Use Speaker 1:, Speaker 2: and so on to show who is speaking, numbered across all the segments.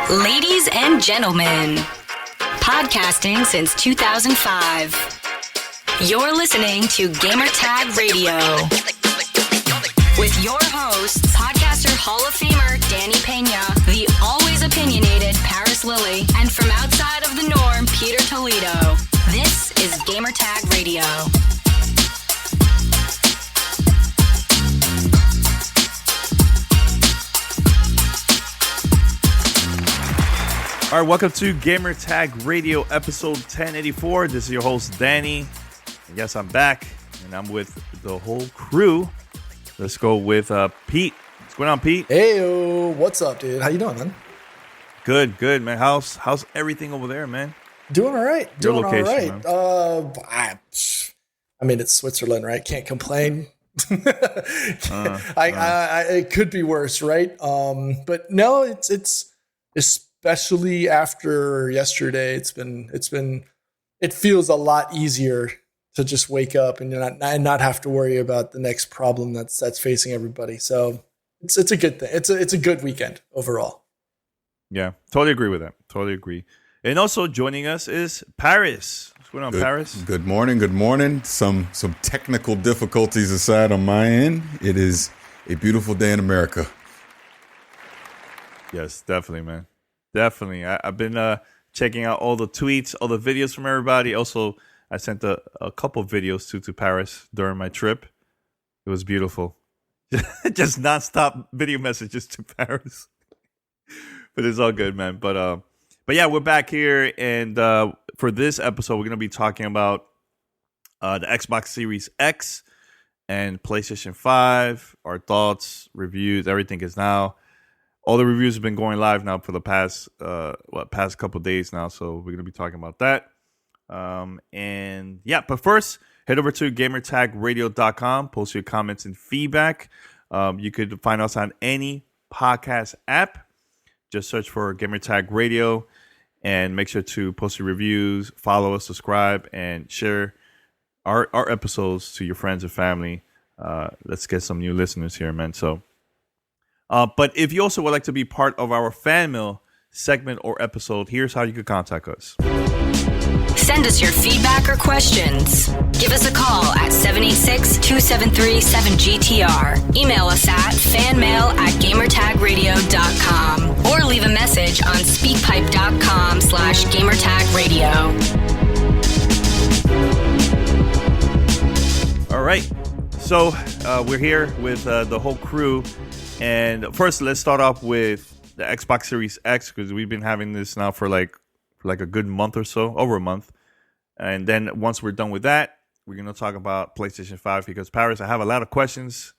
Speaker 1: Ladies and gentlemen, podcasting since 2005. You're listening to Gamertag Radio with your hosts, podcaster Hall of Famer Danny Pena, the always opinionated Paris Lilly, and from outside of the norm, Peter Toledo. This is Gamertag Radio.
Speaker 2: All right, welcome to Gamertag Radio episode 1084. This is your host, Danny. And yes, I'm back, and I'm with the whole crew. Let's go with Pete. What's going on, Pete?
Speaker 3: Hey, what's up, dude? How you doing, man?
Speaker 2: Good, man. How's everything over there, man?
Speaker 3: Doing all right.
Speaker 2: Your
Speaker 3: Doing
Speaker 2: location,
Speaker 3: all right. I mean, it's Switzerland, right? Can't complain. It could be worse, right? But no, it's especially after yesterday. It feels a lot easier to just wake up and not have to worry about the next problem that's facing everybody. So it's a good thing. It's a good weekend overall.
Speaker 2: Yeah, totally agree with that. Totally agree. And also joining us is Paris. What's going on, Paris?
Speaker 4: Good morning. Some technical difficulties aside on my end, it is a beautiful day in America.
Speaker 2: Yes, definitely, man. Definitely. I've been checking out all the tweets, all the videos from everybody. Also, I sent a couple of videos to Paris during my trip. It was beautiful. Just nonstop video messages to Paris. But it's all good, man. But yeah, we're back here. And for this episode, we're going to be talking about the Xbox Series X and PlayStation 5, our thoughts, reviews, everything is now. All the reviews have been going live now for the past couple of days now, so we're going to be talking about that. And yeah, but first, head over to gamertagradio.com, post your comments and feedback. You could find us on any podcast app. Just search for Gamertag Radio and make sure to post your reviews, follow us, subscribe, and share our episodes to your friends and family. Let's get some new listeners here, man. So. But if you also would like to be part of our fan mail segment or episode, here's how you could contact us.
Speaker 1: Send us your feedback or questions. Give us a call at 786-273-7GTR. Email us at fanmail@gamertagradio.com or leave a message on speakpipe.com/gamertagradio.
Speaker 2: All right. So we're here with the whole crew. And first, let's start off with the Xbox Series X, because we've been having this now for like a good month or so, over a month. And then once we're done with that, we're going to talk about PlayStation 5, because Paris, I have a lot of questions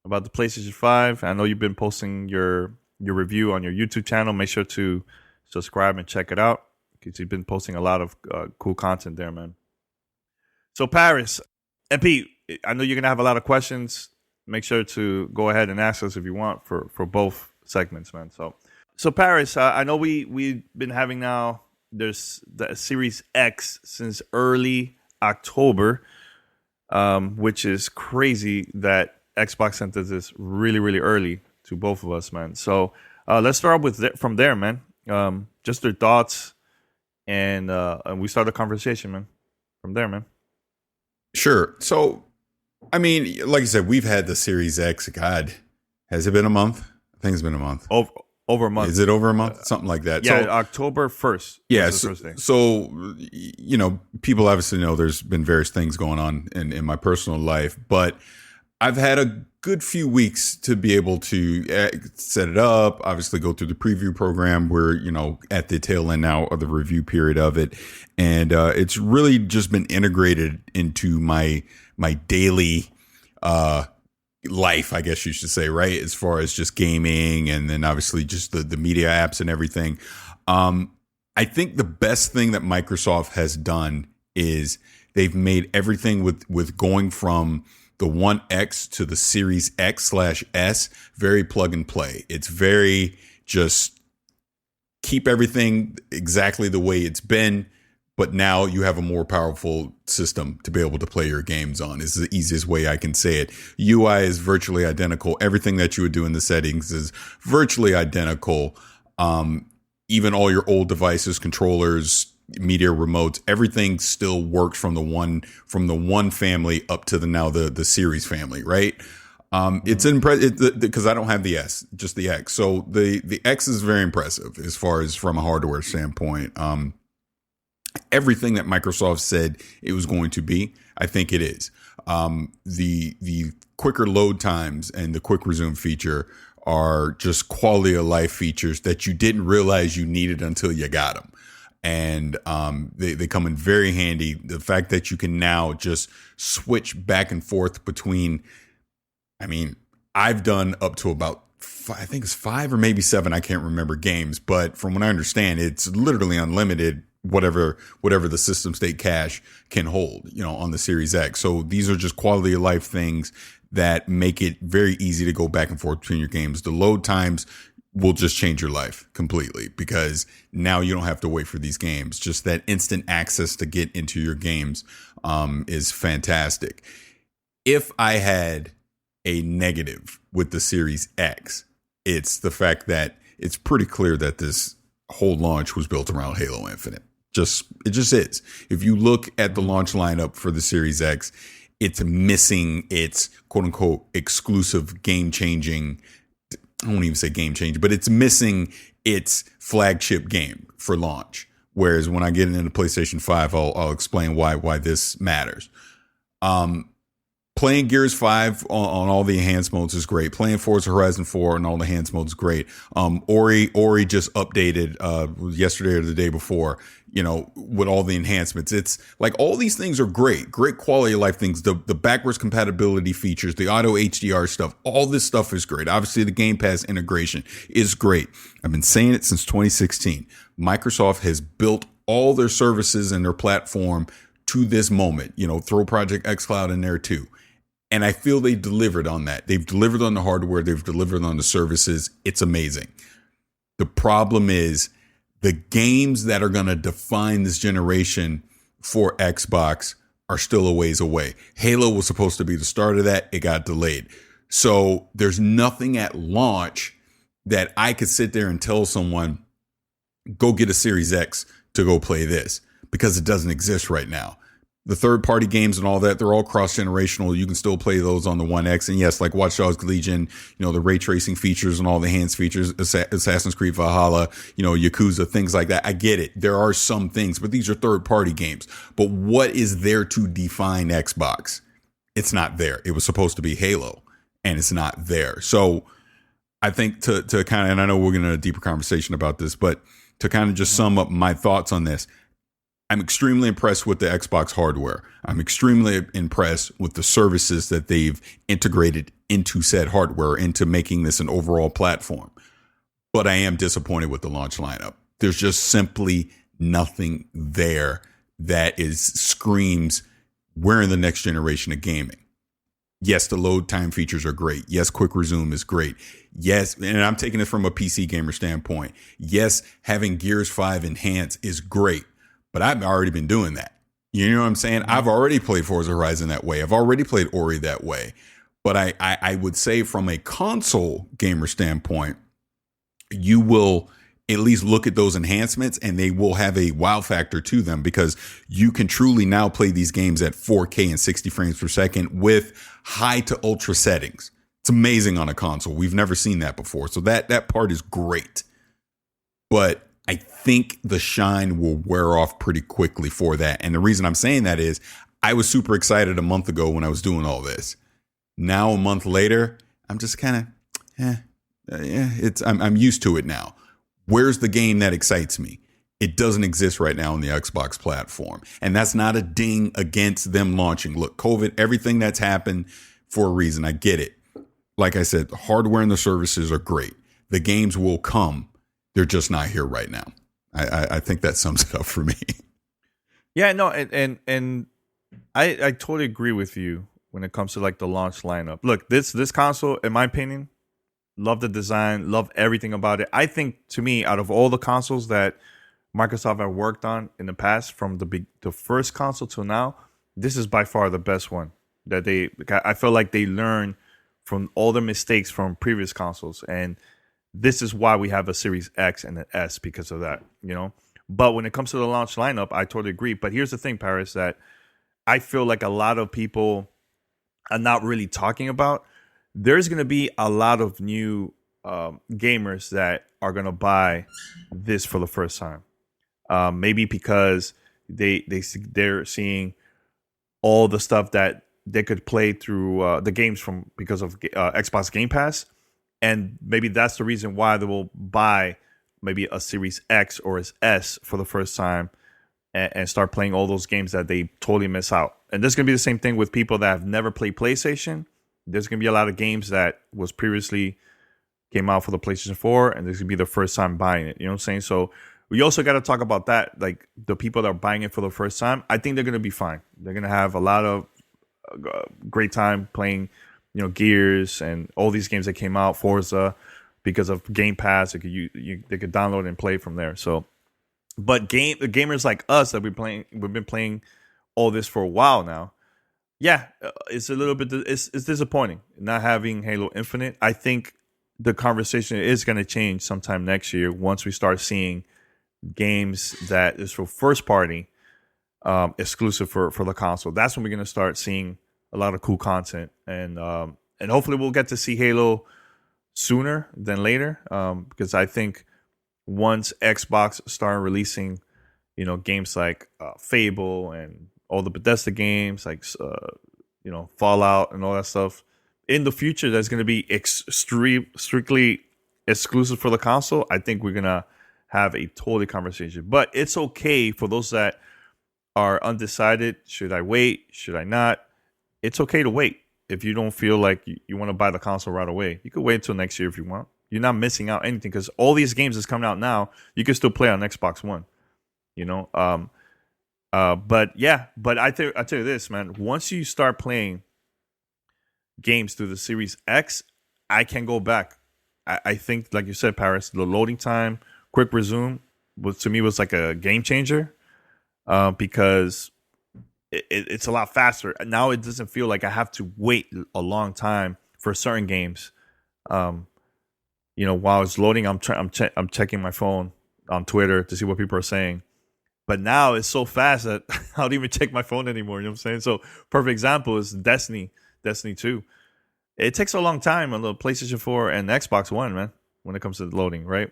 Speaker 2: about the PlayStation 5. I know you've been posting your review on your YouTube channel. Make sure to subscribe and check it out, because you've been posting a lot of cool content there, man. So Paris and Pete, I know you're going to have a lot of questions. Make sure to go ahead and ask us if you want for both segments, man. So Paris, I know we've been having now, there's the Series X since early October, which is crazy that Xbox sent us this really, really early to both of us, man. So let's start with from there, man. Just their thoughts, and we start the conversation, man. From there, man.
Speaker 4: Sure. So, I mean, like I said, we've had the Series X. God, has it been a month? I think it's been a month.
Speaker 2: Over a month.
Speaker 4: Is it over a month? Something like that.
Speaker 2: Yeah,
Speaker 4: so,
Speaker 2: October 1st.
Speaker 4: Yeah. So, you know, people obviously know there's been various things going on in my personal life, but I've had a good few weeks to be able to set it up, obviously go through the preview program. We're, you know, at the tail end now of the review period of it. And it's really just been integrated into my daily life, I guess you should say, right? As far as just gaming, and then obviously just the media apps and everything. I think the best thing that Microsoft has done is they've made everything with going from the One X to the Series X/S very plug and play. It's very just keep everything exactly the way it's been. But now you have a more powerful system to be able to play your games on. Is the easiest way I can say it. UI is virtually identical. Everything that you would do in the settings is virtually identical. even all your old devices, controllers, media remotes, everything still works from the one family up to the series family, right? It's impressive because I don't have the S, just the X. So the X is very impressive as far as from a hardware standpoint. Everything that Microsoft said it was going to be, I think it is. The quicker load times and the quick resume feature are just quality of life features that you didn't realize you needed until you got them. And they come in very handy. The fact that you can now just switch back and forth between, I mean, I've done up to about I think it's 5 or maybe 7. I can't remember games, but from what I understand, it's literally unlimited, whatever the system state cache can hold, on the Series X. So these are just quality of life things that make it very easy to go back and forth between your games. The load times will just change your life completely because now you don't have to wait for these games. Just that instant access to get into your games is fantastic. If I had a negative with the Series X, it's the fact that it's pretty clear that this whole launch was built around Halo Infinite. It just is. If you look at the launch lineup for the Series X, it's missing its quote unquote exclusive game changing. I won't even say game changing, but it's missing its flagship game for launch. Whereas when I get into PlayStation 5, I'll explain why this matters. Playing Gears 5 on all the enhanced modes is great. Playing Forza Horizon 4 on all the enhanced modes is great. Ori just updated yesterday or the day before, with all the enhancements. It's like all these things are great quality of life things. The backwards compatibility features, the auto HDR stuff, all this stuff is great. Obviously, the Game Pass integration is great. I've been saying it since 2016. Microsoft has built all their services and their platform to this moment. Throw Project xCloud in there too. And I feel they delivered on that. They've delivered on the hardware. They've delivered on the services. It's amazing. The problem is the games that are going to define this generation for Xbox are still a ways away. Halo was supposed to be the start of that. It got delayed. So there's nothing at launch that I could sit there and tell someone, go get a Series X to go play this, because it doesn't exist right now. The third-party games and all that, they're all cross-generational. You can still play those on the One X. And yes, like Watch Dogs Legion, the ray tracing features and all the enhanced features, Assassin's Creed Valhalla, Yakuza, things like that. I get it. There are some things, but these are third-party games. But what is there to define Xbox? It's not there. It was supposed to be Halo, and it's not there. So I think to kind of, and I know we're going to have a deeper conversation about this, but to kind of just sum up my thoughts on this, I'm extremely impressed with the Xbox hardware. I'm extremely impressed with the services that they've integrated into said hardware, into making this an overall platform. But I am disappointed with the launch lineup. There's just simply nothing there that screams, we're in the next generation of gaming. Yes, the load time features are great. Yes, quick resume is great. Yes, and I'm taking it from a PC gamer standpoint. Yes, having Gears 5 enhanced is great. But I've already been doing that. You know what I'm saying? I've already played Forza Horizon that way. I've already played Ori that way. But I would say from a console gamer standpoint, you will at least look at those enhancements and they will have a wow factor to them, because you can truly now play these games at 4K and 60 frames per second with high to ultra settings. It's amazing on a console. We've never seen that before. So that part is great. But I think the shine will wear off pretty quickly for that. And the reason I'm saying that is I was super excited a month ago when I was doing all this. Now, a month later, I'm just kind of, I'm used to it now. Where's the game that excites me? It doesn't exist right now on the Xbox platform. And that's not a ding against them launching. Look, COVID, everything that's happened for a reason. I get it. Like I said, the hardware and the services are great. The games will come. They're just not here right now. I think that sums it up for me.
Speaker 2: Yeah, no, and I totally agree with you when it comes to like the launch lineup. Look, this console, in my opinion, love the design, love everything about it. I think, to me, out of all the consoles that Microsoft have worked on in the past, from the first console till now, this is by far the best one. I feel like they learned from all the mistakes from previous consoles, and this is why we have a Series X and an S because of that, you know. But when it comes to the launch lineup, I totally agree. But here's the thing, Paris, that I feel like a lot of people are not really talking about. There's going to be a lot of new gamers that are going to buy this for the first time. Maybe because they're seeing all the stuff that they could play through the games because of Xbox Game Pass, and maybe that's the reason why they will buy maybe a Series X or an S for the first time and start playing all those games that they totally miss out. And this is going to be the same thing with people that have never played PlayStation. There's going to be a lot of games that was previously came out for the PlayStation 4, and this is going to be the first time buying it. You know what I'm saying? So we also got to talk about that. Like the people that are buying it for the first time, I think they're going to be fine. They're going to have a lot of great time playing, you know, Gears and all these games that came out, Forza, because of Game Pass. They could download and play from there. So, but gamers like us that we've been playing all this for a while now. Yeah, it's a little bit. It's disappointing not having Halo Infinite. I think the conversation is going to change sometime next year once we start seeing games that is for first party, exclusive for the console. That's when we're going to start seeing a lot of cool content, and hopefully we'll get to see Halo sooner than later, because I think once Xbox start releasing, you know, games like Fable and all the Bethesda games like you know, Fallout and all that stuff in the future, that's going to be strictly exclusive for the console. I think we're gonna have a totally conversation. But it's okay for those that are undecided. Should I wait? Should I not? It's okay to wait. If you don't feel like you want to buy the console right away, you could wait until next year if you want. You're not missing out anything, because all these games that's coming out now, you can still play on Xbox One. You know, but I tell you this, man. Once you start playing games through the Series X, I can go back. I think, like you said, Paris, the loading time, quick resume, to me was like a game changer, because it's a lot faster now. It doesn't feel like I have to wait a long time for certain games. You know, while it's loading, I'm checking my phone on Twitter to see what people are saying. But now it's so fast that I don't even check my phone anymore. You know what I'm saying? So perfect example is Destiny 2. It takes a long time on the PlayStation 4 and Xbox One, man, when it comes to loading, right?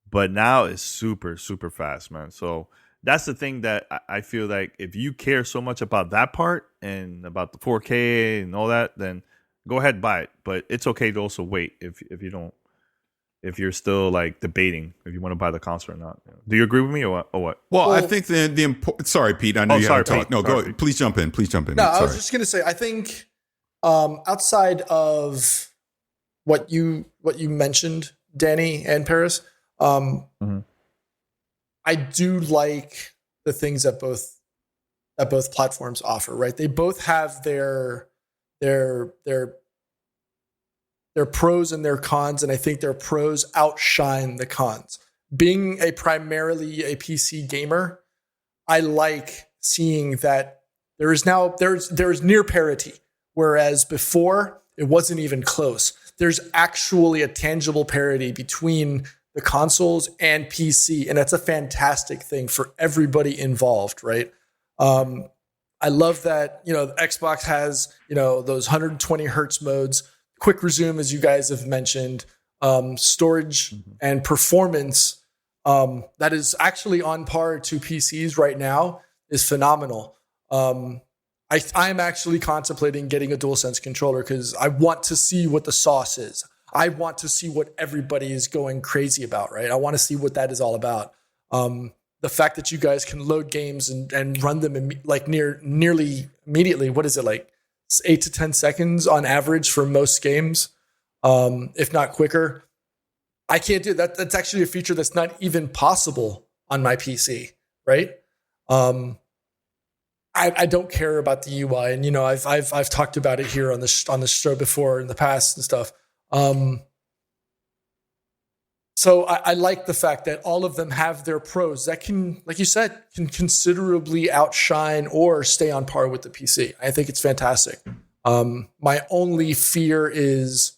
Speaker 2: But now it's super, super fast, man. So that's the thing that I feel like if you care so much about that part and about the 4K and all that, then go ahead and buy it. But it's okay to also wait if you don't. If you're still like debating if you want to buy the console or not. Do you agree with me or what?
Speaker 4: Well, I think sorry, Pete. I know you haven't talked. No, go. Please jump in.
Speaker 3: No, I was just gonna say. I think outside of what you mentioned, Danny and Paris, I do like the things that both platforms offer. Right? They both have their pros and their cons, and I think their pros outshine the cons. Being primarily a PC gamer, I like seeing that there's near parity, whereas before it wasn't even close. There's actually a tangible parity between the consoles and PC, and that's a fantastic thing for everybody involved, right? I love that, you know, Xbox has, you know, those 120 hertz modes, quick resume, as you guys have mentioned, storage and performance that is actually on par to PCs right now is phenomenal. I'm actually contemplating getting a DualSense controller because I want to see what the sauce is. I want to see what everybody is going crazy about, right? I want to see what that is all about. The fact that you guys can load games and run them like nearly immediately. What is it, like 8 to 10 seconds on average for most games, if not quicker? I can't do that. That's actually a feature that's not even possible on my PC, right? I don't care about the UI, and you know I've talked about it here on the show before in the past and stuff. So I like the fact that all of them have their pros that can, like you said, can considerably outshine or stay on par with the PC. I think it's fantastic. My only fear is,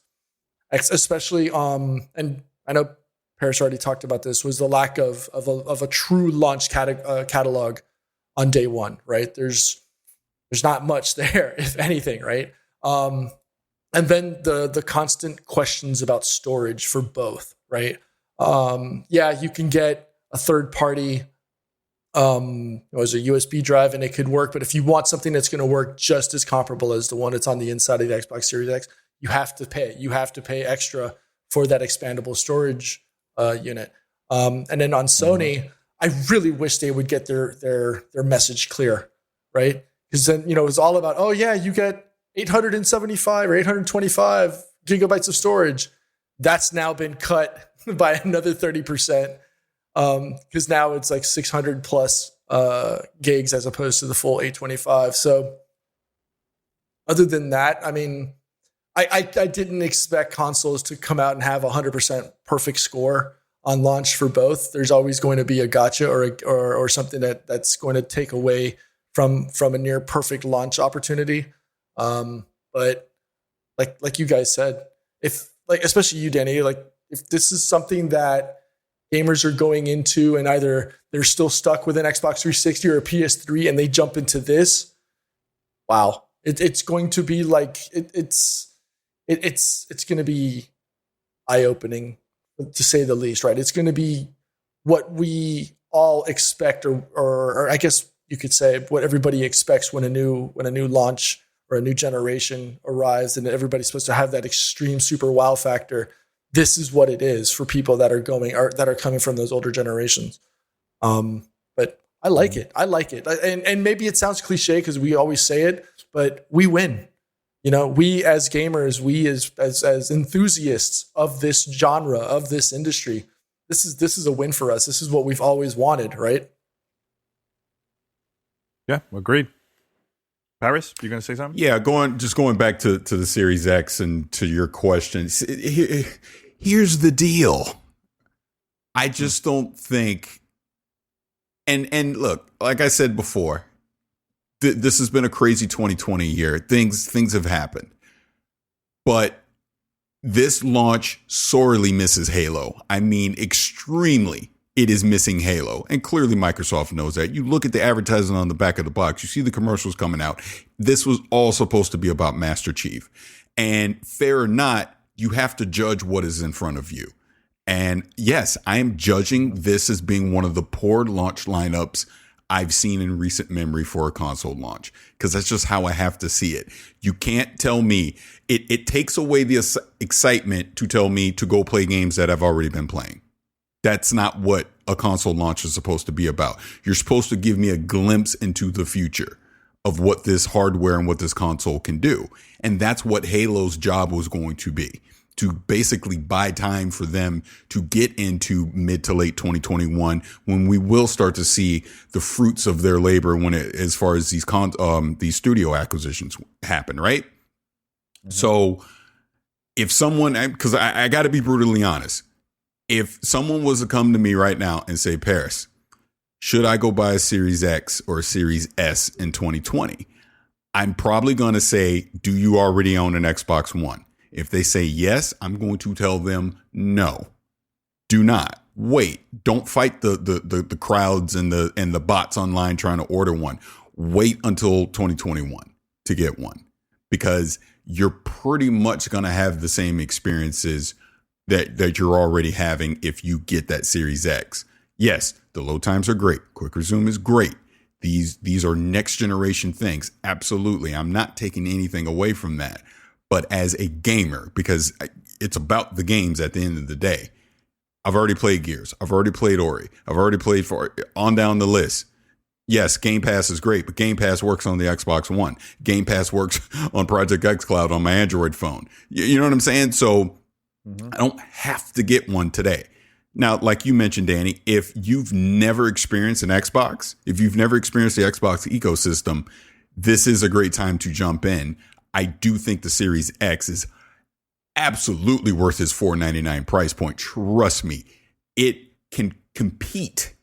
Speaker 3: especially and I know Paris already talked about this, was the lack of a true launch catalog on day one, right? There's not much there, if anything, right? And then the constant questions about storage for both, right? You can get a third party as a USB drive and it could work, but if you want something that's going to work just as comparable as the one that's on the inside of the Xbox Series X, you have to pay. You have to pay extra for that expandable storage unit. And then on Sony, I really wish they would get their message clear, right? Because then, it's all about, oh yeah, you get 875 or 825 gigabytes of storage. That's now been cut by another 30%. Because now it's like 600 plus gigs as opposed to the full 825. So other than that, I mean, I didn't expect consoles to come out and have 100% perfect score on launch for both. There's always going to be a gotcha or something that's going to take away from a near perfect launch opportunity. But like you guys said, especially you, Danny, if this is something that gamers are going into and either they're still stuck with an Xbox 360 or a PS3 and they jump into this, wow, it's going to be it's going to be eye-opening, to say the least, right? It's going to be what we all expect, or I guess you could say what everybody expects when a new launch or a new generation arrives, and everybody's supposed to have that extreme super wow factor. This is what it is for people that are coming from those older generations. But I like it. And maybe it sounds cliche because we always say it, but we win. We as gamers, we as enthusiasts of this genre, of this industry, this is a win for us. This is what we've always wanted, right?
Speaker 2: Yeah, agreed. Paris, you going to say something?
Speaker 4: Yeah, going back to the Series X and to your question. Here's the deal. I just don't think, and look, like I said before, this has been a crazy 2020 year. Things have happened, but this launch sorely misses Halo. I mean, extremely. It is missing Halo. And clearly Microsoft knows that. You look at the advertising on the back of the box, you see the commercials coming out. This was all supposed to be about Master Chief. And fair or not, you have to judge what is in front of you. And yes, I am judging this as being one of the poor launch lineups I've seen in recent memory for a console launch, because that's just how I have to see it. You can't tell me it takes away the excitement to tell me to go play games that I've already been playing. That's not what a console launch is supposed to be about. You're supposed to give me a glimpse into the future of what this hardware and what this console can do. And that's what Halo's job was going to be, to basically buy time for them to get into mid to late 2021, when we will start to see the fruits of their labor as far as these studio acquisitions happen, right? Mm-hmm. So if someone, because I got to be brutally honest, if someone was to come to me right now and say, Paris, should I go buy a Series X or a Series S in 2020? I'm probably going to say, do you already own an Xbox One? If they say yes, I'm going to tell them no. Do not wait. Don't fight the crowds and the bots online trying to order one. Wait until 2021 to get one, because you're pretty much going to have the same experiences that you're already having if you get that Series X. Yes, the load times are great. Quick resume is great. These are next generation things. Absolutely. I'm not taking anything away from that. But as a gamer, because it's about the games at the end of the day, I've already played Gears. I've already played Ori. I've already played on down the list. Yes, Game Pass is great, but Game Pass works on the Xbox One. Game Pass works on Project X Cloud on my Android phone. You know what I'm saying? So I don't have to get one today. Now, like you mentioned, Danny, if you've never experienced an Xbox, if you've never experienced the Xbox ecosystem, this is a great time to jump in. I do think the Series X is absolutely worth its $499 price point. Trust me, it can compete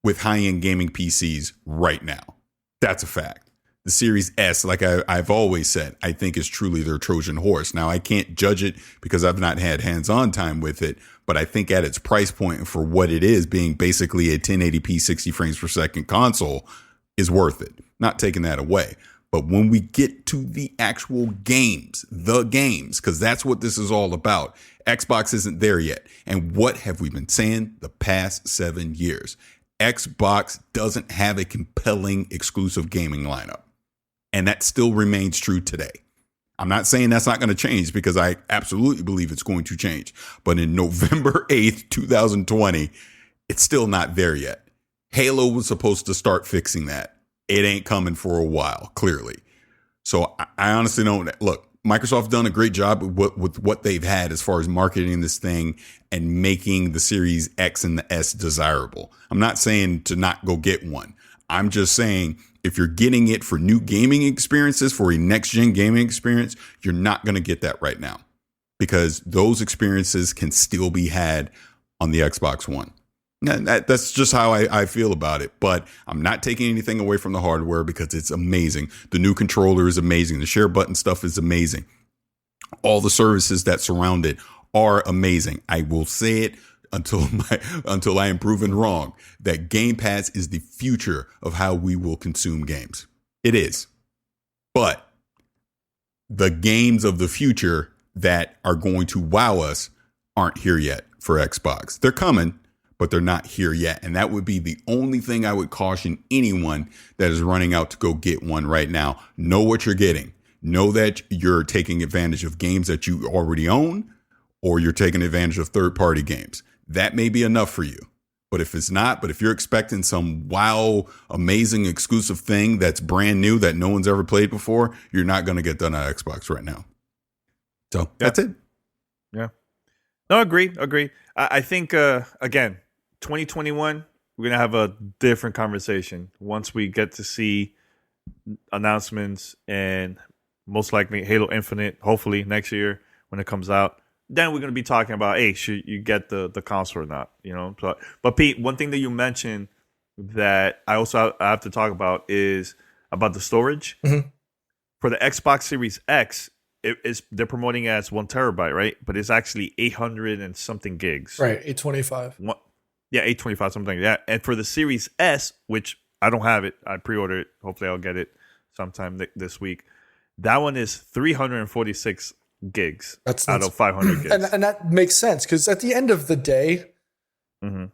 Speaker 4: with high-end gaming PCs right now. That's a fact. The Series S, like I've always said, I think is truly their Trojan horse. Now, I can't judge it because I've not had hands-on time with it, but I think at its price point and for what it is, being basically a 1080p 60 frames per second console, is worth it. Not taking that away. But when we get to the actual games, because that's what this is all about, Xbox isn't there yet. And what have we been saying the past 7 years? Xbox doesn't have a compelling exclusive gaming lineup. And that still remains true today. I'm not saying that's not going to change because I absolutely believe it's going to change. But in November 8th, 2020, it's still not there yet. Halo was supposed to start fixing that. It ain't coming for a while, clearly. So I honestly don't look. Microsoft's done a great job with what they've had as far as marketing this thing and making the Series X and the S desirable. I'm not saying to not go get one. I'm just saying if you're getting it for new gaming experiences, for a next-gen gaming experience, you're not going to get that right now because those experiences can still be had on the Xbox One. That's just how I feel about it. But I'm not taking anything away from the hardware because it's amazing. The new controller is amazing. The share button stuff is amazing. All the services that surround it are amazing. I will say it until I am proven wrong, that Game Pass is the future of how we will consume games. It is. But the games of the future that are going to wow us aren't here yet for Xbox. They're coming, but they're not here yet. And that would be the only thing I would caution anyone that is running out to go get one right now. Know what you're getting. Know that you're taking advantage of games that you already own, or you're taking advantage of third-party games. That may be enough for you. But if it's not, but if you're expecting some wow, amazing exclusive thing that's brand new that no one's ever played before, you're not going to get done on Xbox right now. So that's it.
Speaker 2: Yeah. No, agreed. I think, again, 2021, we're going to have a different conversation once we get to see announcements and most likely Halo Infinite, hopefully next year when it comes out. Then we're going to be talking about, hey, should you get the console or not? You know, but Pete, one thing that you mentioned that I have to talk about is about the storage.
Speaker 3: Mm-hmm.
Speaker 2: For the Xbox Series X, they're promoting it as 1 terabyte, right? But it's actually 800 and something gigs.
Speaker 3: Right, 825.
Speaker 2: 825, something like that. And for the Series S, which I don't have it, I pre-ordered it. Hopefully I'll get it sometime this week. That one is 346 gigs out of 500 gigs.
Speaker 3: And that makes sense because at the end of the day,
Speaker 2: mm-hmm.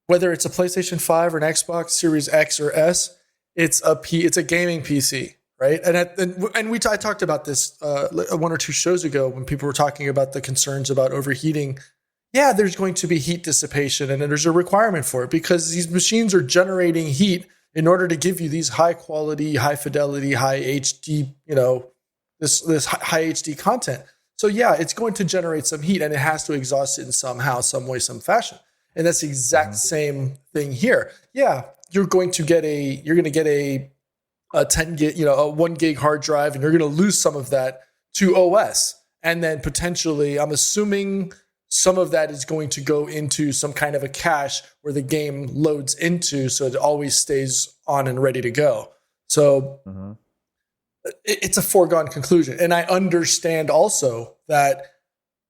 Speaker 3: whether it's a PlayStation 5 or an Xbox Series X or S, it's a gaming PC, right? I talked about this 1 or 2 shows ago when people were talking about the concerns about overheating. Yeah, there's going to be heat dissipation and there's a requirement for it because these machines are generating heat in order to give you these high quality, high fidelity, high HD, this high HD content. So yeah, it's going to generate some heat and it has to exhaust it in somehow, some way, some fashion. And that's the exact same thing here. Yeah, you're going to get a 10 gig, a 1 gig hard drive, and you're going to lose some of that to OS. And then potentially, I'm assuming some of that is going to go into some kind of a cache where the game loads into, so it always stays on and ready to go. So it's a foregone conclusion. And I understand also that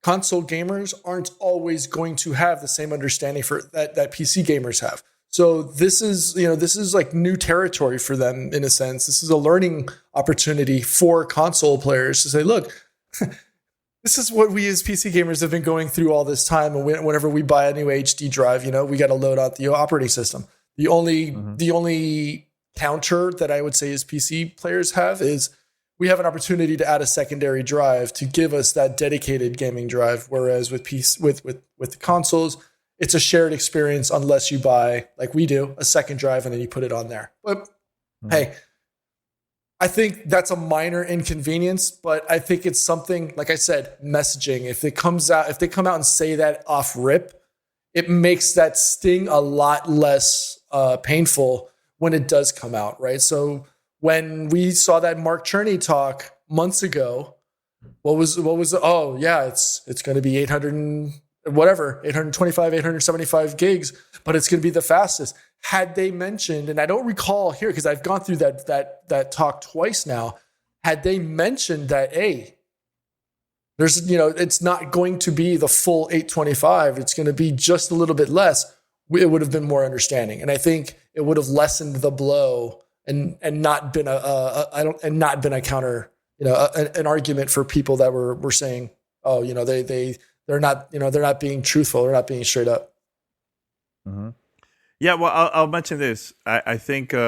Speaker 3: console gamers aren't always going to have the same understanding for that PC gamers have. So this is like new territory for them in a sense. This is a learning opportunity for console players to say, look, this is what we as PC gamers have been going through all this time. And whenever we buy a new HD drive, we got to load out the operating system. The only counter that I would say is PC players have is we have an opportunity to add a secondary drive to give us that dedicated gaming drive. Whereas with the consoles, it's a shared experience unless you buy, like we do, a second drive and then you put it on there. But hey, I think that's a minor inconvenience, but I think it's something, like I said, messaging. If they come out and say that off rip, it makes that sting a lot less painful when it does come out, right? So when we saw that Mark Cherney talk months ago, what was oh yeah, it's going to be 825, 875 gigs, but it's going to be the fastest. had they mentioned, and I don't recall here because I've gone through that talk twice now, had they mentioned that, hey, there's, it's not going to be the full 825, it's going to be just a little bit less, it would have been more understanding. And I think it would have lessened the blow and not been a counter, an argument for people that were saying, oh, they're not being truthful, they're not being straight up.
Speaker 2: Mm-hmm. Yeah, well, I'll mention this. I think we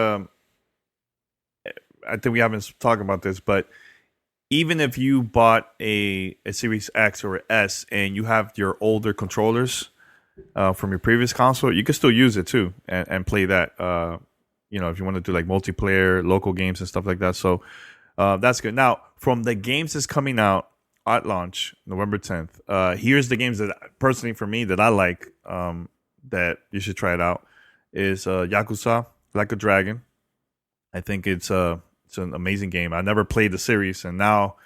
Speaker 2: haven't talked about this, but even if you bought a Series X or S and you have your older controllers from your previous console, you can still use it too and play that. If you want to do like multiplayer, local games and stuff like that. So that's good. Now, from the games that's coming out at launch, November 10th, here's the games that personally for me that I like that you should try it out. Is Yakuza Like a Dragon. I think it's an amazing game. I never played the series, and now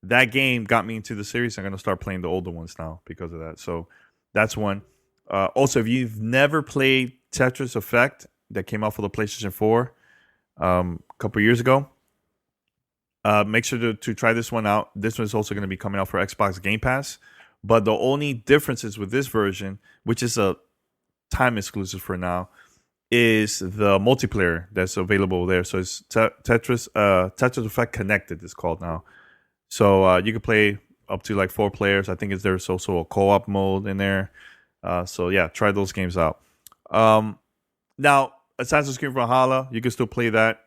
Speaker 2: that game got me into the series. I'm going to start playing the older ones now because of that. So that's one. Also, if you've never played Tetris Effect that came out for the PlayStation 4 a couple years ago, make sure to try this one out. This one is also going to be coming out for Xbox Game Pass. But the only differences with this version, which is a time exclusive for now, is the multiplayer that's available there. So it's Tetris Effect Connected is called now. So you can play up to like 4 players. I think there's also a co-op mode in there. So yeah, try those games out. Now, Assassin's Creed Valhalla, you can still play that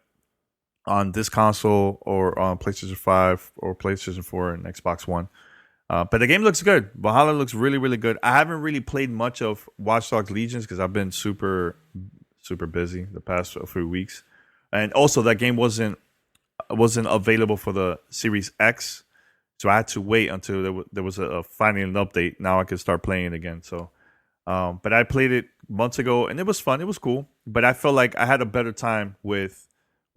Speaker 2: on this console or on PlayStation 5 or PlayStation 4 and Xbox One. But the game looks good. Valhalla looks really, really good. I haven't really played much of Watch Dogs Legions because I've been super, super busy the past few weeks. And also, that game wasn't available for the Series X. So I had to wait until there was finally an update. Now I can start playing it again. So, but I played it months ago, and it was fun. It was cool. But I felt like I had a better time with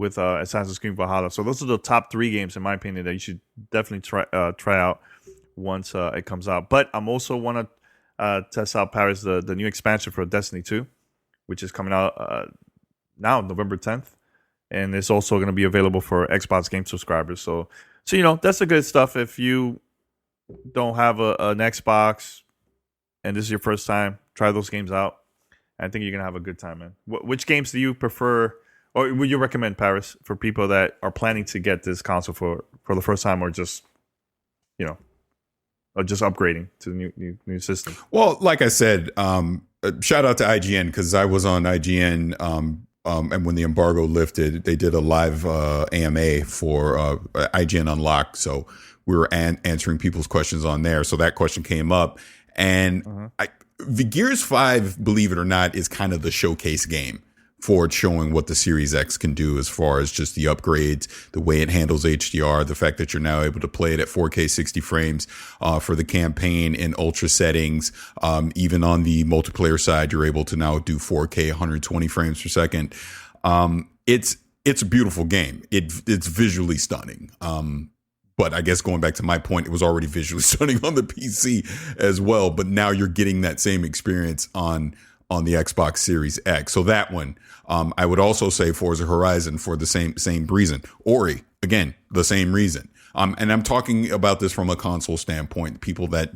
Speaker 2: Assassin's Creed Valhalla. So those are the top 3 games, in my opinion, that you should definitely try out once it comes out. But I'm also want to test out Paris, the new expansion for Destiny 2, which is coming out now, November 10th. And it's also going to be available for Xbox Game subscribers. So that's the good stuff. If you don't have an Xbox and this is your first time, try those games out. I think you're going to have a good time, man. Which games do you prefer, or would you recommend, Paris, for people that are planning to get this console for the first time, or just, or just upgrading to the new system?
Speaker 4: Well, like I said, shout out to IGN, because I was on IGN, and when the embargo lifted, they did a live AMA for IGN Unlocked. So we were answering people's questions on there. So that question came up, and the Gears 5, believe it or not, is kind of the showcase game for showing what the Series X can do as far as just the upgrades, the way it handles HDR, the fact that you're now able to play it at 4K 60 frames for the campaign in ultra settings. Even on the multiplayer side, you're able to now do 4K 120 frames per second. It's a beautiful game. It's visually stunning. But I guess going back to my point, it was already visually stunning on the PC as well. But now you're getting that same experience on the Xbox Series X. So that one, I would also say Forza Horizon for the same reason. Ori, again, the same reason. And I'm talking about this from a console standpoint, people that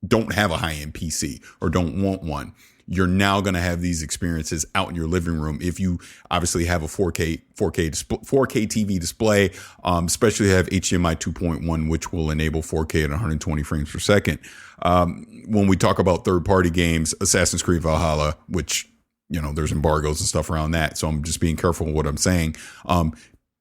Speaker 4: don't have a high-end PC or don't want one. You're now going to have these experiences out in your living room if you obviously have a 4K TV display, especially have HDMI 2.1, which will enable 4K at 120 frames per second. When we talk about third-party games, Assassin's Creed Valhalla, which, there's embargoes and stuff around that, so I'm just being careful with what I'm saying.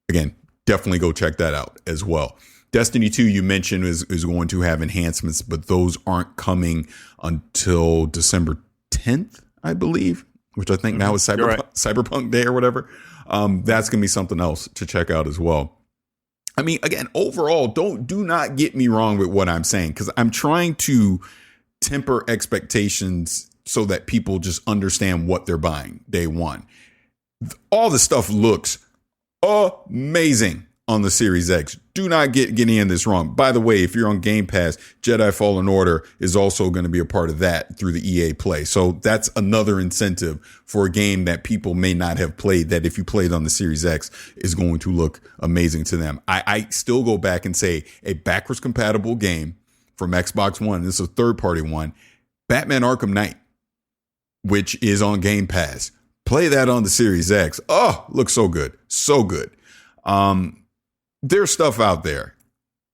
Speaker 4: Again, definitely go check that out as well. Destiny 2, you mentioned, is going to have enhancements, but those aren't coming until December 10th, I believe, which I think now is Cyberpunk Day or whatever. That's going to be something else to check out as well. I mean, again, overall, do not get me wrong with what I'm saying, because I'm trying to temper expectations so that people just understand what they're buying day one. All the stuff looks amazing. on the Series X. Do not get any of this wrong. By the way, if you're on Game Pass, Jedi Fallen Order is also going to be a part of that through the EA Play. So that's another incentive for a game that people may not have played, that if you played on the Series X is going to look amazing to them. I still go back and say a backwards compatible game from Xbox One, this is a third party one, Batman Arkham Knight, which is on Game Pass. Play that on the Series X. Oh, looks so good. So good. There's stuff out there.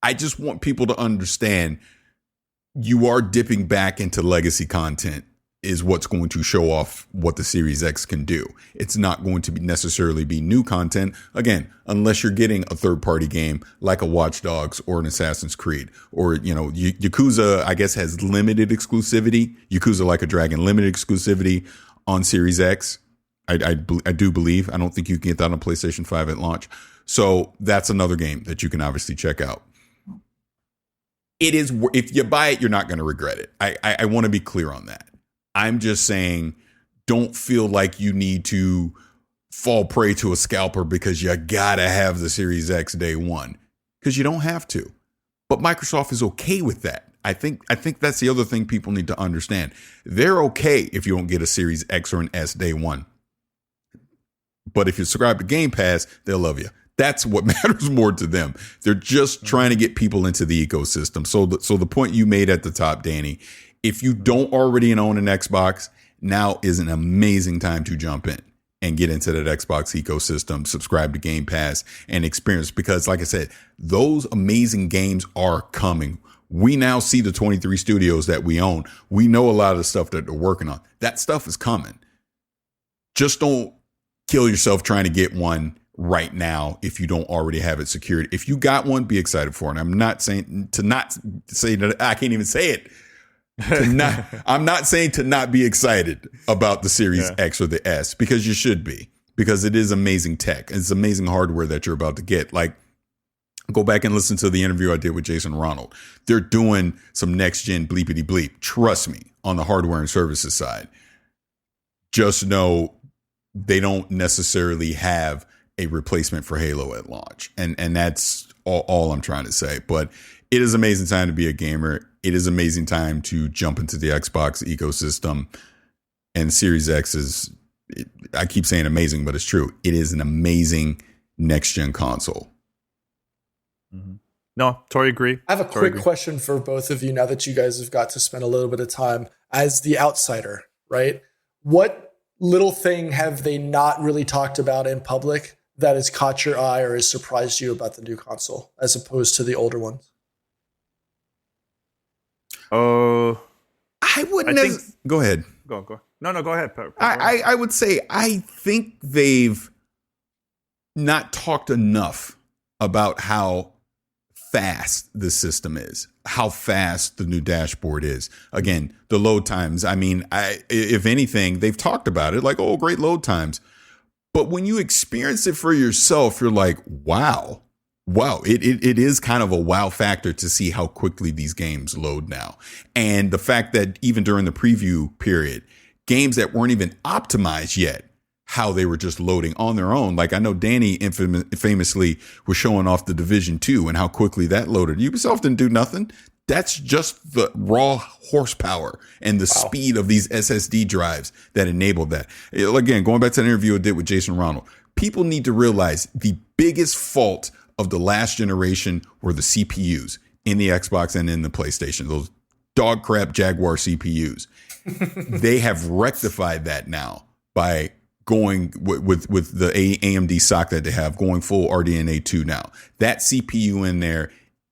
Speaker 4: I just want people to understand you are dipping back into legacy content is what's going to show off what the Series X can do. It's not going to necessarily be new content. Again, unless you're getting a third party game like a Watch Dogs or an Assassin's Creed, or, Yakuza, I guess, has limited exclusivity. Yakuza Like a Dragon, limited exclusivity on Series X. I do believe. I don't think you can get that on PlayStation 5 at launch. So that's another game that you can obviously check out. It is, if you buy it, you're not going to regret it. I want to be clear on that. I'm just saying, don't feel like you need to fall prey to a scalper because you gotta have the Series X day one, because you don't have to. But Microsoft is okay with that. I think that's the other thing people need to understand. They're okay if you don't get a Series X or an S day one. But if you subscribe to Game Pass, they'll love you. That's what matters more to them. They're just trying to get people into the ecosystem. So the point you made at the top, Danny, if you don't already own an Xbox, now is an amazing time to jump in and get into that Xbox ecosystem, subscribe to Game Pass, and experience. Because like I said, those amazing games are coming. We now see the 23 studios that we own. We know a lot of the stuff that they're working on. That stuff is coming. Just don't kill yourself trying to get one right now if you don't already have it secured. If you got one, be excited for it. I'm not saying to not say that. I can't even say it. I'm not saying to not be excited about the Series X or the S, because you should be, because it is amazing tech. It's amazing hardware that you're about to get. Like, go back and listen to the interview I did with Jason Ronald. They're doing some next gen bleepity bleep. Trust me, on the hardware and services side. Just know they don't necessarily have a replacement for Halo at launch. And that's all I'm trying to say. But it is an amazing time to be a gamer. It is an amazing time to jump into the Xbox ecosystem. And Series X is, I keep saying amazing, but it's true. It is an amazing next-gen console.
Speaker 2: Mm-hmm. No, totally agree.
Speaker 3: I have a quick question for both of you now that you guys have got to spend a little bit of time as the outsider, right? What little thing have they not really talked about in public that has caught your eye or has surprised you about the new console as opposed to the older ones?
Speaker 4: I wouldn't go ahead.
Speaker 2: Go. No, go ahead.
Speaker 4: I would say I think they've not talked enough about how fast the system is, how fast the new dashboard is. Again, the load times. I mean, if anything, they've talked about it like, oh, great load times. But when you experience it for yourself, you're like, wow. It is kind of a wow factor to see how quickly these games load now. And the fact that even during the preview period, games that weren't even optimized yet, how they were just loading on their own. Like, I know Danny famously was showing off the Division 2 and how quickly that loaded. Ubisoft didn't do nothing. That's just the raw horsepower and the speed of these SSD drives that enabled that. Again, going back to the interview I did with Jason Ronald, people need to realize the biggest fault of the last generation were the CPUs in the Xbox and in the PlayStation, those dog crap Jaguar CPUs. They have rectified that now by going with the AMD SoC that they have, going full RDNA 2 now. That CPU in there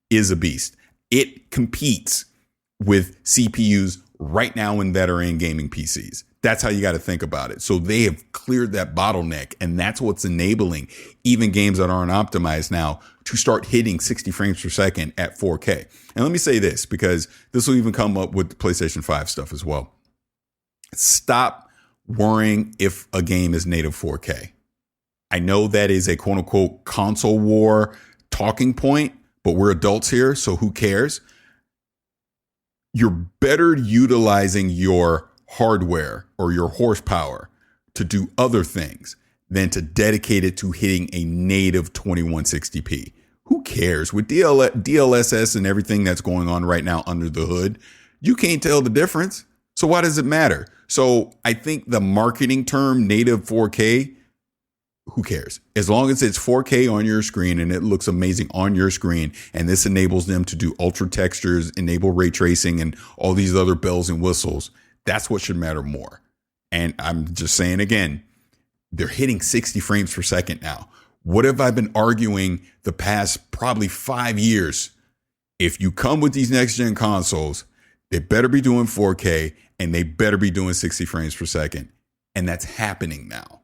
Speaker 4: is a beast. It competes with CPUs right now in that are in gaming PCs. That's how you got to think about it. So they have cleared that bottleneck, and that's what's enabling even games that aren't optimized now to start hitting 60 frames per second at 4K. And let me say this, because this will even come up with the PlayStation 5 stuff as well. Stop worrying if a game is native 4K. I know that is a quote unquote console war talking point, but we're adults here, so who cares? You're better utilizing your hardware or your horsepower to do other things than to dedicate it to hitting a native 2160p. Who cares? With DLSS and everything that's going on right now under the hood, you can't tell the difference. So why does it matter? So I think the marketing term native 4K, who cares? As long as it's 4K on your screen and it looks amazing on your screen, and this enables them to do ultra textures, enable ray tracing, and all these other bells and whistles, that's what should matter more. And I'm just saying again, they're hitting 60 frames per second now. What have I been arguing the past probably 5 years? If you come with these next gen consoles, they better be doing 4K and they better be doing 60 frames per second. And that's happening now.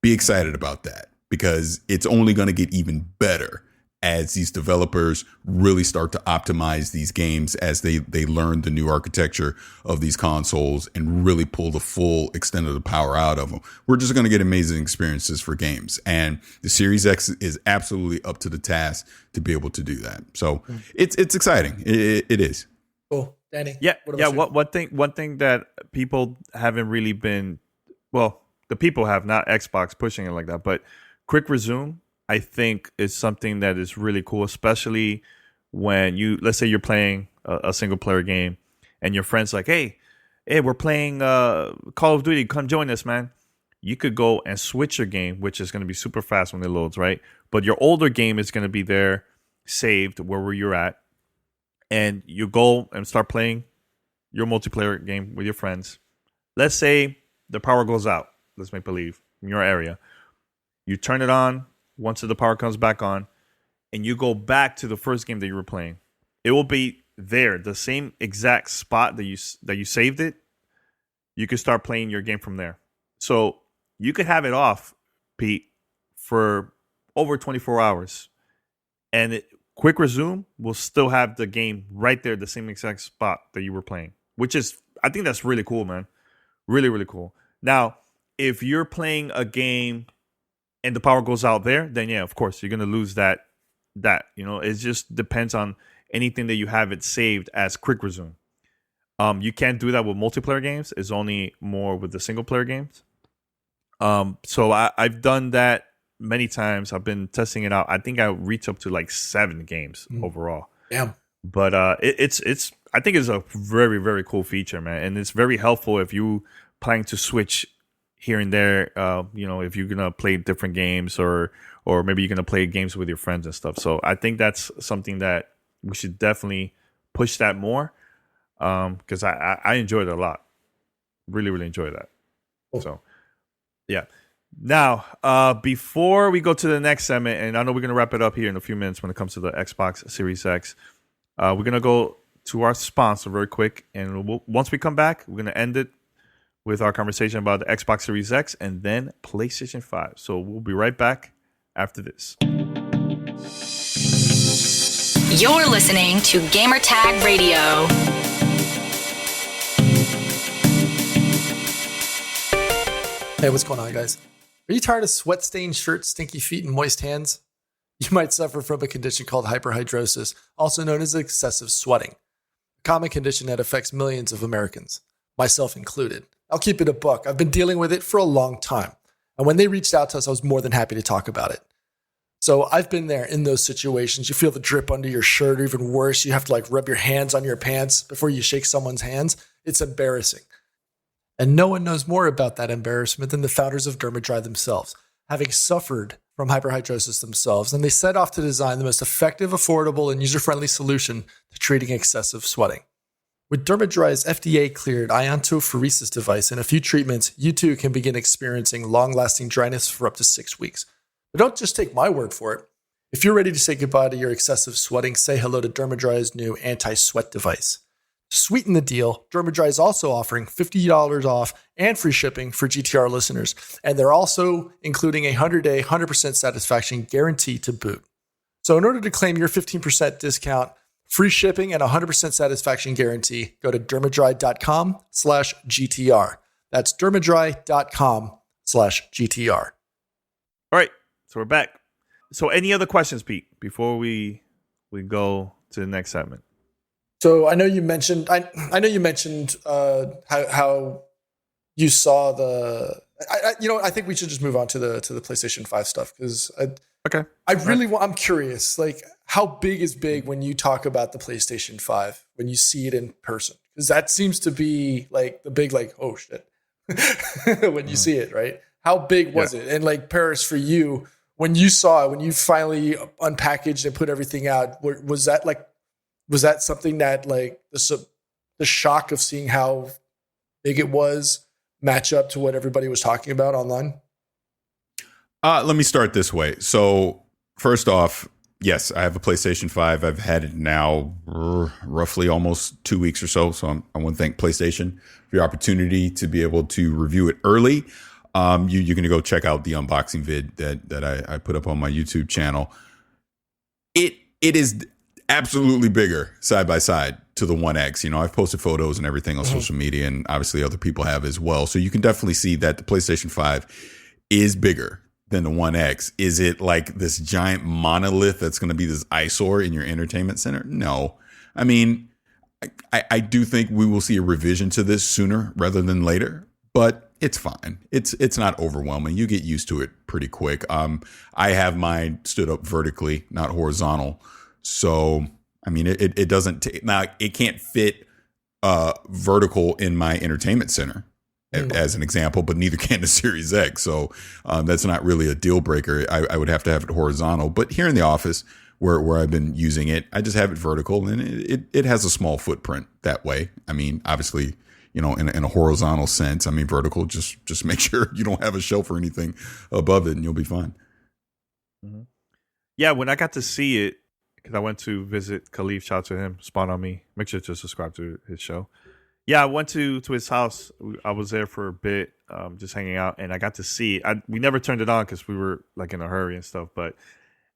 Speaker 4: Be excited about that, because it's only going to get even better as these developers really start to optimize these games as they learn the new architecture of these consoles and really pull the full extent of the power out of them. We're just going to get amazing experiences for games. And the Series X is absolutely up to the task to be able to do that. So it's exciting. It is.
Speaker 3: Cool. Danny?
Speaker 2: Yeah. One thing that people haven't really been, well, the people have, not Xbox pushing it like that, but quick resume, I think, is something that is really cool, especially when let's say you're playing a single player game and your friend's like, hey, we're playing Call of Duty. Come join us, man. You could go and switch your game, which is going to be super fast when it loads, right? But your older game is going to be there saved wherever you're at. And you go and start playing your multiplayer game with your friends. Let's say the power goes out. Let's make believe in your area. You turn it on once the power comes back on, and you go back to the first game that you were playing. It will be there, the same exact spot that you saved it. You can start playing your game from there. So you could have it off, Pete, for over 24 hours, and quick resume will still have the game right there, the same exact spot that you were playing, which is, I think that's really cool, man. Really, really cool. Now, if you're playing a game and the power goes out there, then yeah, of course, you're going to lose that, it just depends on anything that you have it saved as quick resume. You can't do that with multiplayer games. It's only more with the single player games. So I've done that many times. I've been testing it out. I think I reached up to like 7 games overall.
Speaker 3: Damn.
Speaker 2: But it's I think it's a very, very cool feature, man. And it's very helpful if you planning to switch here and there, if you're gonna play different games or maybe you're gonna play games with your friends and stuff. So I think that's something that we should definitely push that more, because I enjoyed it a lot. Really, really enjoyed that. Cool. So yeah. Now, before we go to the next segment, and I know we're gonna wrap it up here in a few minutes when it comes to the Xbox Series X, we're gonna go to our sponsor very quick, and once we come back, we're gonna end it with our conversation about the Xbox Series X and then PlayStation 5. So we'll be right back after this.
Speaker 1: You're listening to Gamertag Radio.
Speaker 3: Hey, what's going on, guys? Are you tired of sweat-stained shirts, stinky feet, and moist hands? You might suffer from a condition called hyperhidrosis, also known as excessive sweating, a common condition that affects millions of Americans, myself included. I'll keep it a buck. I've been dealing with it for a long time. And when they reached out to us, I was more than happy to talk about it. So I've been there in those situations. You feel the drip under your shirt, or even worse, you have to rub your hands on your pants before you shake someone's hands. It's embarrassing. And no one knows more about that embarrassment than the founders of DermaDry themselves, having suffered from hyperhidrosis themselves. And they set off to design the most effective, affordable, and user-friendly solution to treating excessive sweating. With DermaDry's FDA-cleared iontophoresis device and a few treatments, you too can begin experiencing long-lasting dryness for up to 6 weeks. But don't just take my word for it. If you're ready to say goodbye to your excessive sweating, say hello to DermaDry's new anti-sweat device. To sweeten the deal, DermaDry is also offering $50 off and free shipping for GTR listeners. And they're also including a 100-day, 100% satisfaction guarantee to boot. So in order to claim your 15% discount, free shipping, and 100% satisfaction guarantee, go to dermadry.com/GTR. That's dermadry.com/GTR.
Speaker 2: All right, so we're back. So any other questions, Pete, before we go to the next segment?
Speaker 3: So I know you mentioned how you saw the. I think we should just move on to the PlayStation 5 stuff, because I'm curious. how big is big when you talk about the PlayStation 5, when you see it in person? Because that seems to be like the big, like, oh shit, when you see it, right? How big was it? And like Paris, for you, when you saw it, when you finally unpackaged and put everything out, was that something that like the shock of seeing how big it was match up to what everybody was talking about online?
Speaker 4: Let me start this way. So first off, yes, I have a PlayStation 5. I've had it now roughly almost 2 weeks or so. So I want to thank PlayStation for the opportunity to be able to review it early. You're going to go check out the unboxing vid that I put up on my YouTube channel. It is absolutely bigger side by side to the One X. You know, I've posted photos and everything on social media, and obviously other people have as well. So you can definitely see that the PlayStation 5 is bigger than the One X. Is it like this giant monolith that's going to be this eyesore in your entertainment center? No. I mean, I do think we will see a revision to this sooner rather than later, but it's fine. It's not overwhelming. You get used to it pretty quick. I have mine stood up vertically, not horizontal. So, I mean, it doesn't now it can't fit vertical in my entertainment center as an example, but neither can the Series X. So that's not really a deal breaker. I would have to have it horizontal. But here in the office where I've been using it, I just have it vertical, and it has a small footprint that way. I mean, obviously, you know, in a horizontal sense. I mean, vertical, just make sure you don't have a shelf or anything above it, and you'll be fine.
Speaker 2: Mm-hmm. Yeah, when I got to see it, because I went to visit Khalif, shout out to him, Spawn on Me. Make sure to subscribe to his show. Yeah, I went to his house. I was there for a bit, just hanging out, and I got to see it. We never turned it on because we were like in a hurry and stuff, but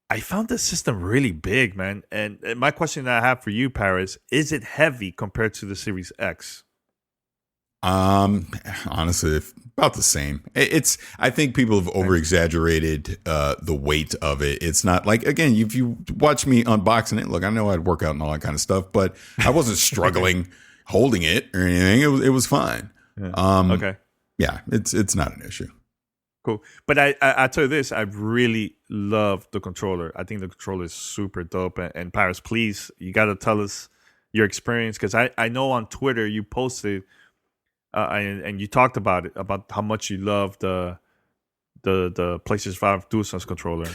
Speaker 2: I found the system really big, man. And my question that I have for you, Paris, is it heavy compared to the Series X?
Speaker 4: Honestly, about the same. I think people have over exaggerated the weight of it. It's not like, again, if you watch me unboxing it, look, I know I'd work out and all that kind of stuff, but I wasn't struggling holding it or anything. It was fine.
Speaker 2: Yeah. Okay.
Speaker 4: Yeah, it's not an issue.
Speaker 2: Cool. But I tell you this, I really love the controller. I think the controller is super dope. And Paris, please, you got to tell us your experience, because I know on Twitter you posted and you talked about it, about how much you love the PlayStation 5 DualSense controller.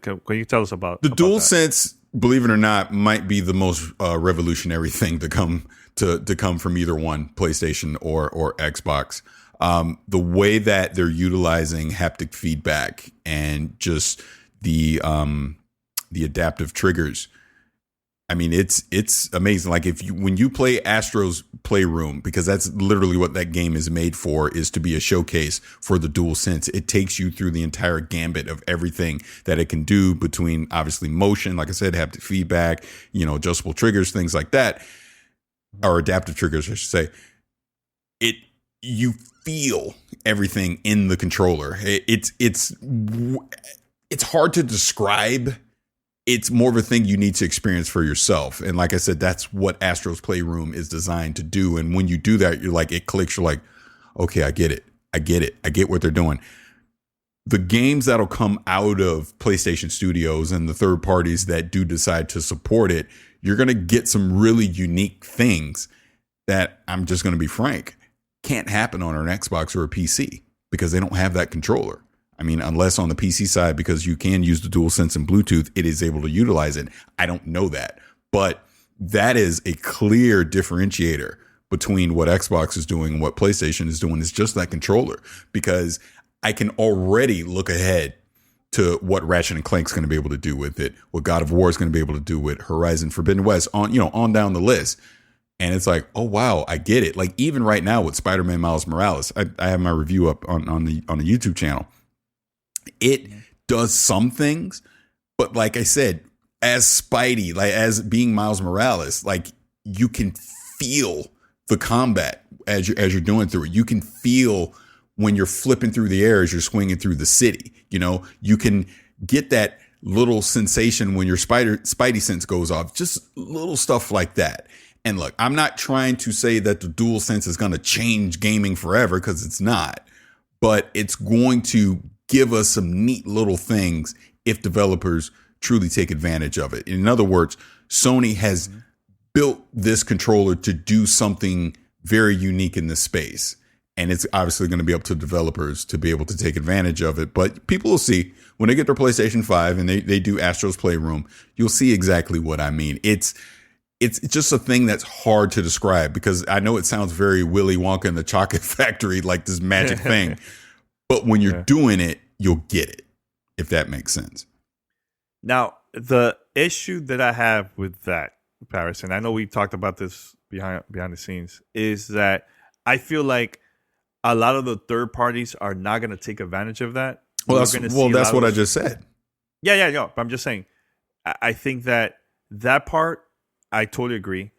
Speaker 2: Can you tell us about
Speaker 4: the
Speaker 2: about
Speaker 4: DualSense? Believe it or not, might be the most revolutionary thing to come from either one, PlayStation or Xbox. The way that they're utilizing haptic feedback and just the adaptive triggers. I mean, it's amazing. Like when you play Astro's Playroom, because that's literally what that game is made for, is to be a showcase for the DualSense. It takes you through the entire gambit of everything that it can do, between obviously motion, like I said, haptic feedback, you know, adjustable triggers, things like that, or adaptive triggers, I should say. You feel everything in the controller. It's hard to describe. It's more of a thing you need to experience for yourself. And like I said, that's what Astro's Playroom is designed to do. And when you do that, you're like, it clicks. You're like, okay, I get it. I get what they're doing. The games that'll come out of PlayStation Studios and the third parties that do decide to support it, you're going to get some really unique things that, I'm just going to be frank, can't happen on an Xbox or a PC, because they don't have that controller. I mean, unless on the PC side, because you can use the DualSense and Bluetooth, it is able to utilize it. I don't know that, but that is a clear differentiator between what Xbox is doing and what PlayStation is doing. Is just that controller, because I can already look ahead to what Ratchet and Clank's going to be able to do with it, what God of War is going to be able to do with Horizon Forbidden West, on down the list. And it's like, oh wow, I get it. Like even right now with Spider-Man Miles Morales, I have my review up on the YouTube channel. It does some things, but like I said, as Spidey, like as being Miles Morales, like you can feel the combat as you're doing through it. You can feel when you're flipping through the air as you're swinging through the city. You know, you can get that little sensation when your Spidey sense goes off. Just little stuff like that. And look, I'm not trying to say that the DualSense is going to change gaming forever, because it's not, but it's going to give us some neat little things if developers truly take advantage of it. In other words, Sony has built this controller to do something very unique in this space. And it's obviously going to be up to developers to be able to take advantage of it. But people will see when they get their PlayStation 5 and they do Astro's Playroom, you'll see exactly what I mean. It's just a thing that's hard to describe, because I know it sounds very Willy Wonka and the Chocolate Factory, like this magic thing. But when you're doing it, you'll get it, if that makes sense.
Speaker 2: Now, the issue that I have with that, Paris, and I know we talked about this behind the scenes, is that I feel like a lot of the third parties are not going to take advantage of that.
Speaker 4: Well, that's what I just said.
Speaker 2: Yeah. But I'm just saying, I think that part, I totally agree,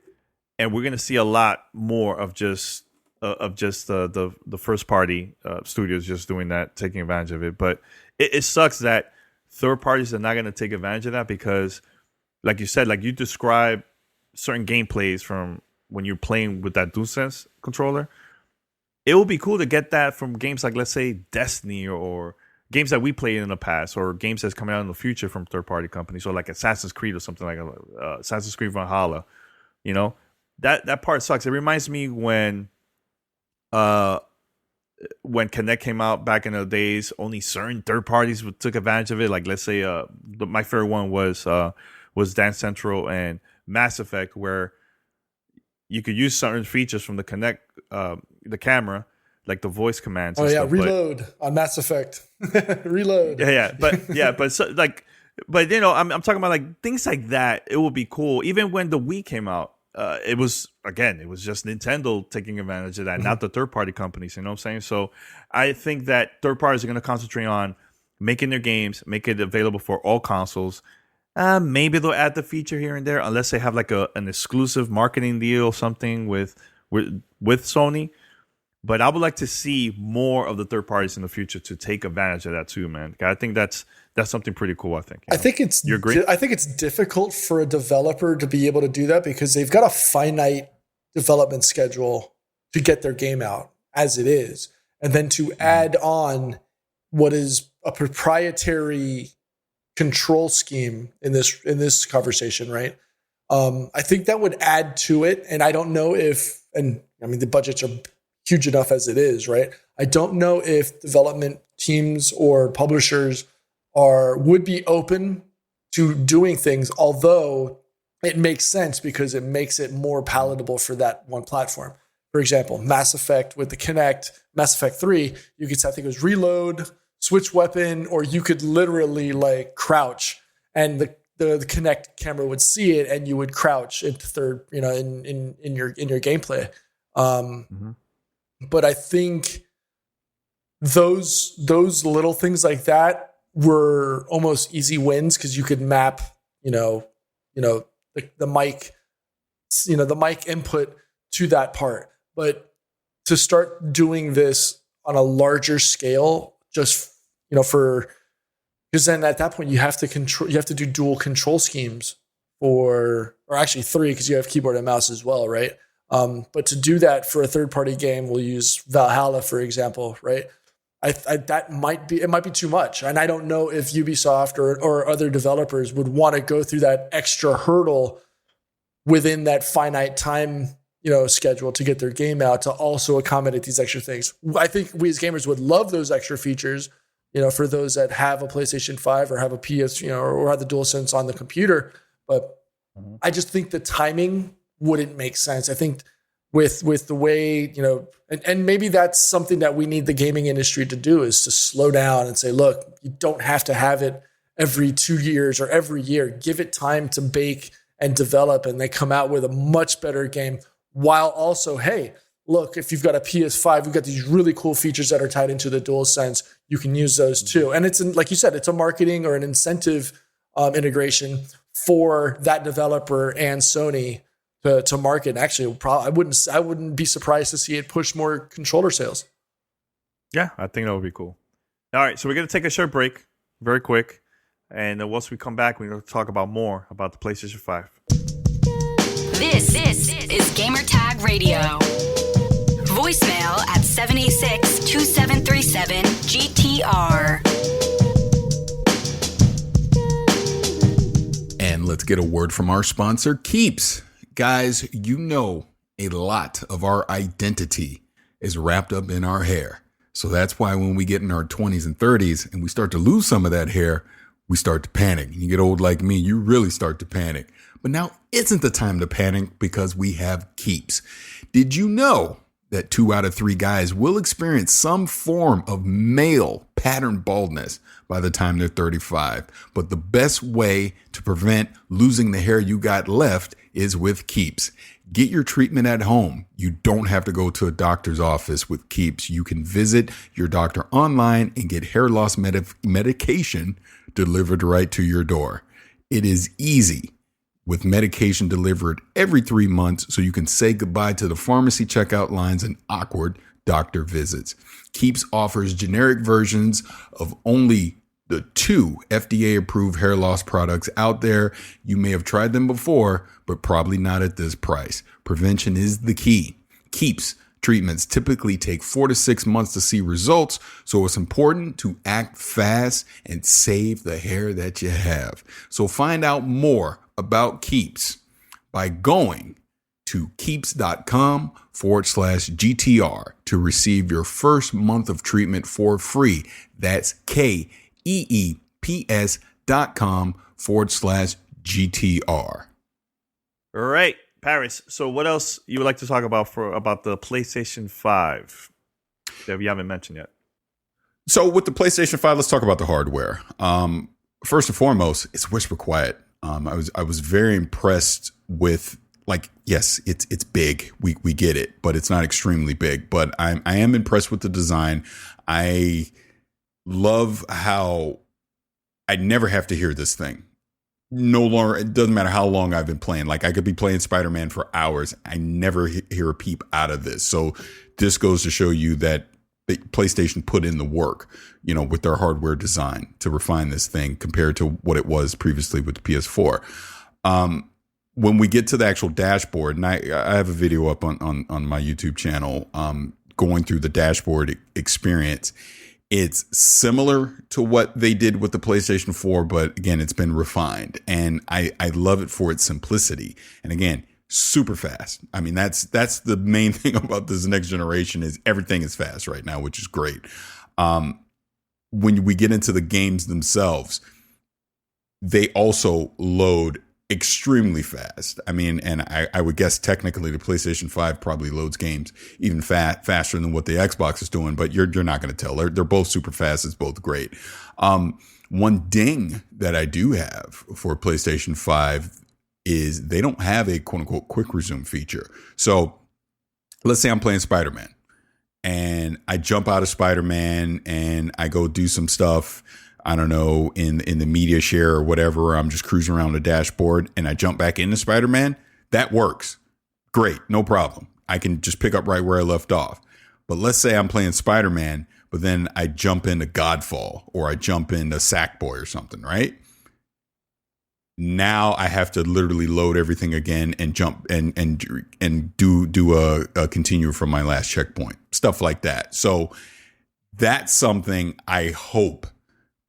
Speaker 2: and we're going to see a lot more of just the first party studios just doing that, taking advantage of it. But it sucks that third parties are not going to take advantage of that, because, like you said, like you describe certain gameplays from when you're playing with that DualSense controller. It would be cool to get that from games like, let's say, Destiny, or games that we played in the past, or games that's coming out in the future from third-party companies, or like Assassin's Creed or something like Assassin's Creed Valhalla. You know, that part sucks. It reminds me when Kinect came out back in the days, only certain third parties took advantage of it. Like, let's say, my favorite one was Dance Central and Mass Effect, where you could use certain features from the Kinect, the camera, like the voice commands.
Speaker 3: Oh,
Speaker 2: and
Speaker 3: yeah,
Speaker 2: stuff,
Speaker 3: reload on Mass Effect. Reload.
Speaker 2: But you know, I'm talking about like things like that. It would be cool. Even when the Wii came out, it was just Nintendo taking advantage of that, not the third party companies. You know what I'm saying? So I think that third parties are going to concentrate on making their games, make it available for all consoles. Maybe they'll add the feature here and there, unless they have like an exclusive marketing deal or something with Sony. But I would like to see more of the third parties in the future to take advantage of that too, man. I think that's something pretty cool. I think.
Speaker 3: You agree? I think it's difficult for a developer to be able to do that, because they've got a finite development schedule to get their game out as it is, and then to add on what is a proprietary control scheme in this conversation, right? I think that would add to it, and I don't know if, and I mean the budgets are huge enough as it is, right? I don't know if development teams or publishers would be open to doing things, although it makes sense because it makes it more palatable for that one platform. For example, Mass Effect with the Kinect, Mass Effect 3, you could say, I think it was reload, switch weapon, or you could literally like crouch, and the Kinect camera would see it, and you would crouch into third, you know, in your gameplay. But I think those little things like that were almost easy wins, because you could map, the mic, the mic input to that part. But to start doing this on a larger scale, just because then at that point you have to do dual control schemes, or actually three, because you have keyboard and mouse as well, right? But to do that for a third-party game, we'll use Valhalla, for example, right? It might be too much, and I don't know if Ubisoft or other developers would want to go through that extra hurdle within that finite time, schedule to get their game out, to also accommodate these extra things. I think we as gamers would love those extra features, for those that have a PlayStation 5 or have a PS, or have the DualSense on the computer. But I just think the timing wouldn't make sense. I think with the way, and maybe that's something that we need the gaming industry to do, is to slow down and say, look, you don't have to have it every 2 years or every year. Give it time to bake and develop, and they come out with a much better game, while also, hey, look, if you've got a PS5, we've got these really cool features that are tied into the DualSense. You can use those too. And it's, like you said, it's a marketing or an incentive integration for that developer and Sony to market. Actually, I wouldn't be surprised to see it push more controller sales.
Speaker 2: Yeah, I think that would be cool. All right, so we're going to take a short break, very quick. And once we come back, we're going to talk more about the PlayStation 5.
Speaker 1: This is Gamertag Radio. Voicemail at 786-2737-GTR.
Speaker 4: let's get a word from our sponsor, Keeps. Guys, you know a lot of our identity is wrapped up in our hair. So that's why when we get in our 20s and 30s and we start to lose some of that hair, we start to panic. You get old like me, you really start to panic. But now isn't the time to panic because we have Keeps. Did you know that 2 out of 3 guys will experience some form of male pattern baldness by the time they're 35? But the best way to prevent losing the hair you got left is with Keeps. Get your treatment at home. You don't have to go to a doctor's office with Keeps. You can visit your doctor online and get hair loss medication delivered right to your door. It is easy, with medication delivered every 3 months, so you can say goodbye to the pharmacy checkout lines and awkward doctor visits. Keeps offers generic versions of only the 2 FDA-approved hair loss products out there. You may have tried them before, but probably not at this price. Prevention is the key. Keeps treatments typically take 4 to 6 months to see results, so it's important to act fast and save the hair that you have. So find out more about Keeps by going to keeps.com/GTR to receive your first month of treatment for free. That's KEEPS.com/GTR.
Speaker 2: All right, Paris. So what else you would like to talk about about the PlayStation 5 that we haven't mentioned yet?
Speaker 4: So with the PlayStation 5, let's talk about the hardware. First and foremost, it's whisper quiet. I was very impressed with, like, yes, it's big. We get it, but it's not extremely big. But I am impressed with the design. I love how I never have to hear this thing. No longer, it doesn't matter how long I've been playing. Like, I could be playing Spider-Man for hours. I never hear a peep out of this. So this goes to show you that the PlayStation put in the work, you know, with their hardware design to refine this thing compared to what it was previously with the PS4. When we get to the actual dashboard, and I have a video up on my YouTube channel going through the dashboard experience. It's similar to what they did with the PlayStation 4, but again, it's been refined, and I love it for its simplicity. And again, super fast. I mean, that's the main thing about this next generation is everything is fast right now, which is great. When we get into the games themselves, they also load extremely fast. I mean, and I would guess technically the PlayStation 5 probably loads games even faster than what the Xbox is doing, but you're not going to tell. They're both super fast. It's both great. One ding that I do have for PlayStation 5 is they don't have a quote unquote quick resume feature. So let's say I'm playing Spider-Man and I jump out of Spider-Man and I go do some stuff, I don't know, in the media share or whatever. I'm just cruising around the dashboard and I jump back into Spider-Man. That works. Great. No problem. I can just pick up right where I left off. But let's say I'm playing Spider-Man, but then I jump into Godfall or I jump into Sackboy or something, right? Now I have to literally load everything again and jump and do a continue from my last checkpoint, stuff like that. So that's something I hope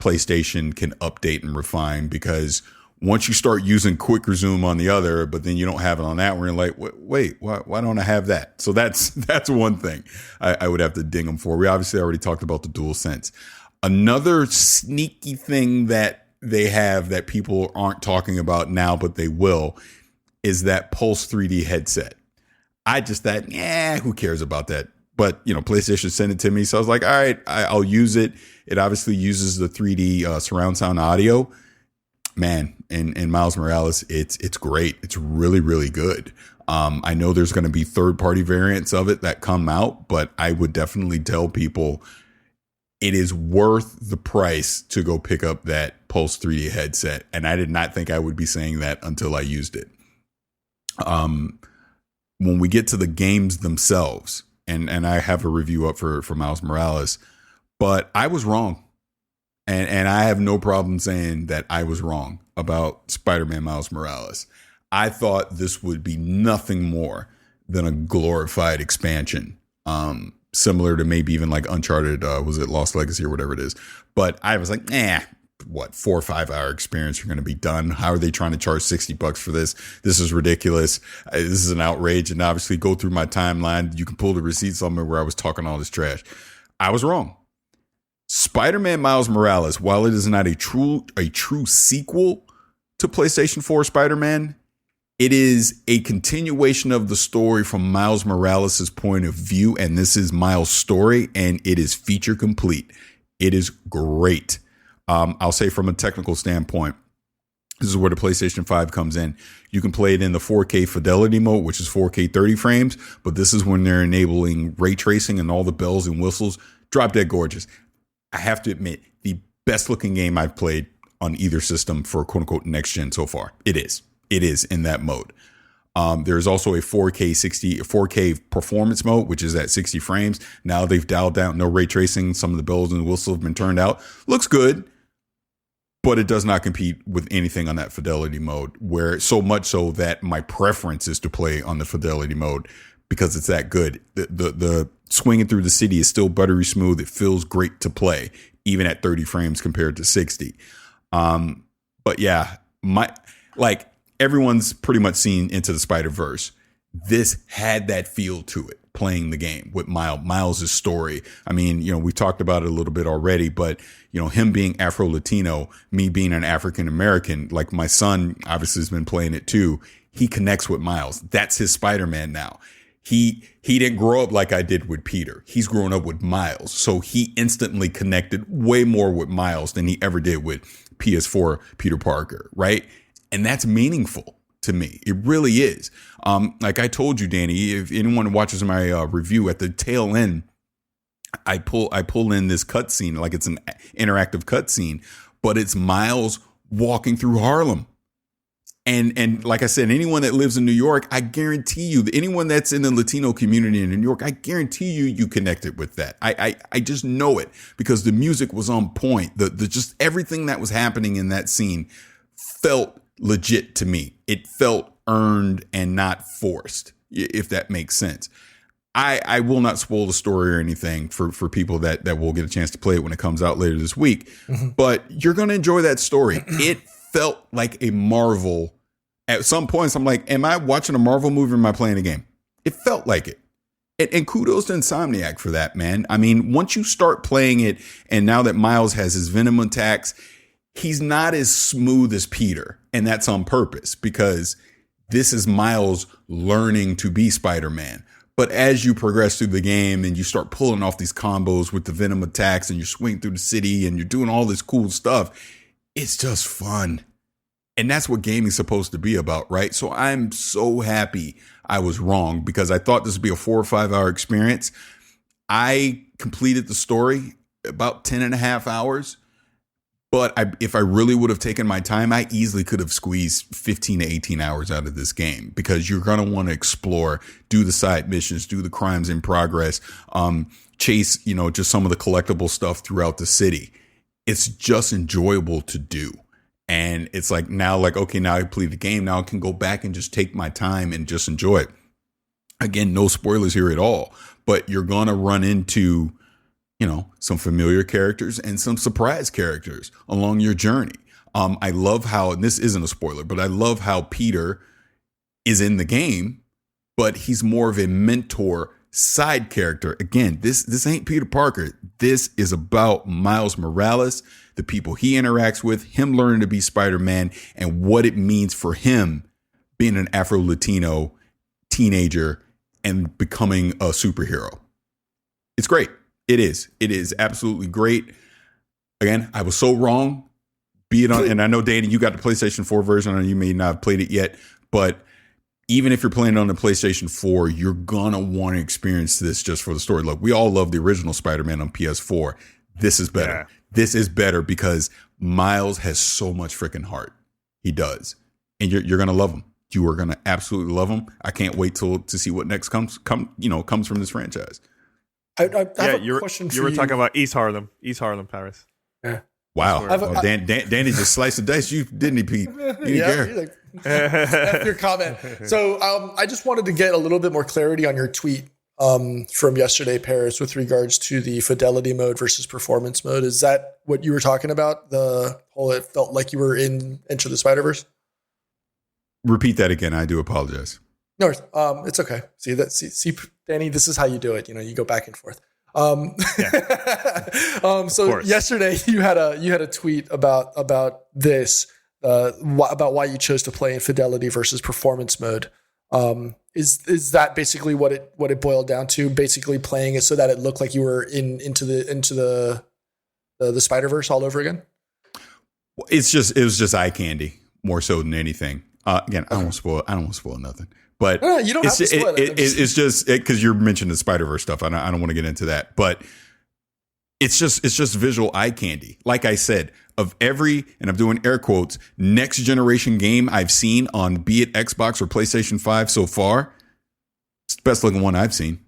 Speaker 4: PlayStation can update and refine, because once you start using quick resume on the other, but then you don't have it on that, we're like, wait, why don't I have that? So that's one thing I would have to ding them for. We obviously already talked about the DualSense. Another sneaky thing that they have that people aren't talking about now, but they will, is that Pulse 3D headset. I just thought, who cares about that? But, you know, PlayStation sent it to me. So I was like, all right, I'll use it. It obviously uses the 3D surround sound audio. Man, and Miles Morales, it's great. It's really, really good. I know there's going to be third-party variants of it that come out, but I would definitely tell people it is worth the price to go pick up that Pulse 3D headset. And I did not think I would be saying that until I used it. When we get to the games themselves, and I have a review up for Miles Morales, but I was wrong. And I have no problem saying that I was wrong about Spider-Man Miles Morales. I thought this would be nothing more than a glorified expansion, similar to maybe even like Uncharted, was it Lost Legacy or whatever it is. But I was like, what, 4 or 5 hour experience. You're going to be done. How are they trying to charge $60 for this? This is ridiculous. This is an outrage. And obviously go through my timeline. You can pull the receipts on me where I was talking all this trash. I was wrong. Spider-Man Miles Morales, while it is not a true sequel to PlayStation 4 Spider-Man, it is a continuation of the story from Miles Morales' point of view. And this is Miles' story, and it is feature complete. It is great. I'll say from a technical standpoint, this is where the PlayStation 5 comes in. You can play it in the 4K fidelity mode, which is 4K 30 frames. But this is when they're enabling ray tracing and all the bells and whistles. Drop dead gorgeous. I have to admit, the best looking game I've played on either system for quote unquote next gen so far. It is in that mode. There's also a 4K performance mode, which is at 60 frames. Now they've dialed down, no ray tracing. Some of the bells and whistles have been turned out. Looks good, but it does not compete with anything on that fidelity mode, where so much so that my preference is to play on the fidelity mode because it's that good. The swinging through the city is still buttery smooth. It feels great to play, even at 30 frames compared to 60. But yeah, everyone's pretty much seen Into the Spider-Verse. This had that feel to it, playing the game with Miles' story. I mean, we talked about it a little bit already, but, him being Afro-Latino, me being an African-American, like my son obviously has been playing it too. He connects with Miles. That's his Spider-Man now. He didn't grow up like I did with Peter. He's grown up with Miles. So he instantly connected way more with Miles than he ever did with PS4 Peter Parker, right? And that's meaningful to me. It really is. Like I told you, Danny, if anyone watches my review at the tail end, I pull in this cutscene, like it's an interactive cutscene, but it's Miles walking through Harlem. And like I said, anyone that lives in New York, I guarantee you, anyone that's in the Latino community in New York, I guarantee you connected with that. I just know it because the music was on point. The just everything that was happening in that scene felt legit to me. It felt earned and not forced, if that makes sense. I will not spoil the story or anything for people that will get a chance to play it when it comes out later this week. Mm-hmm. But you're going to enjoy that story. It felt like a Marvel. At some points, I'm like, am I watching a Marvel movie or am I playing a game? It felt like it. And kudos to Insomniac for that, man. I mean, once you start playing it, and now that Miles has his venom attacks, he's not as smooth as Peter. And that's on purpose because this is Miles learning to be Spider-Man. But as you progress through the game and you start pulling off these combos with the venom attacks and you're swinging through the city and you're doing all this cool stuff, it's just fun. And that's what gaming's supposed to be about, right? So I'm so happy I was wrong because I thought this would be a 4 or 5 hour experience. I completed the story about 10 and a half hours. But if I really would have taken my time, I easily could have squeezed 15 to 18 hours out of this game because you're going to want to explore, do the side missions, do the crimes in progress, chase, just some of the collectible stuff throughout the city. It's just enjoyable to do. And it's like now I completed the game. Now I can go back and just take my time and just enjoy it. Again, no spoilers here at all, but you're going to run into some familiar characters and some surprise characters along your journey. I love how, and this isn't a spoiler, but I love how Peter is in the game, but he's more of a mentor side character. Again, this ain't Peter Parker. This is about Miles Morales, the people he interacts with, him learning to be Spider-Man, and what it means for him being an Afro-Latino teenager and becoming a superhero. It's great. It is absolutely great. Again, I was so wrong. Be it on, and I know, Danny, you got the PlayStation 4 version, and you may not have played it yet, but even if you're playing on the PlayStation 4, you're gonna want to experience this just for the story. Look, we all love the original Spider-Man on PS4. This is better. Yeah. This is better because Miles has so much freaking heart. He does, and you're gonna love him. You are gonna absolutely love him. I can't wait to see what next comes from this franchise.
Speaker 3: I have a question for you.
Speaker 2: You were talking about East Harlem, Paris.
Speaker 3: Yeah.
Speaker 4: Wow. Danny just sliced the dice. Didn't he, Pete?
Speaker 3: That's your comment. So I just wanted to get a little bit more clarity on your tweet from yesterday, Paris, with regards to the fidelity mode versus performance mode. Is that what you were talking about? The whole it felt like you were in Into the Spider-Verse?
Speaker 4: Repeat that again. I do apologize.
Speaker 3: No, it's okay. See, Danny, this is how you do it. You go back and forth. So yesterday you had a tweet about this, about why you chose to play in fidelity versus performance mode. Is that basically what it boiled down to? Basically playing it so that it looked like you were into the Spider-Verse all over again?
Speaker 4: It was just eye candy more so than anything. Again, I don't want to spoil nothing. But
Speaker 3: no, you don't have to spoil it.
Speaker 4: It's just because you're mentioning the Spider-Verse stuff. I don't want to get into that, but it's just visual eye candy. Like I said, of every, and I'm doing air quotes, next generation game I've seen on be it Xbox or PlayStation 5 so far, it's the best looking one I've seen,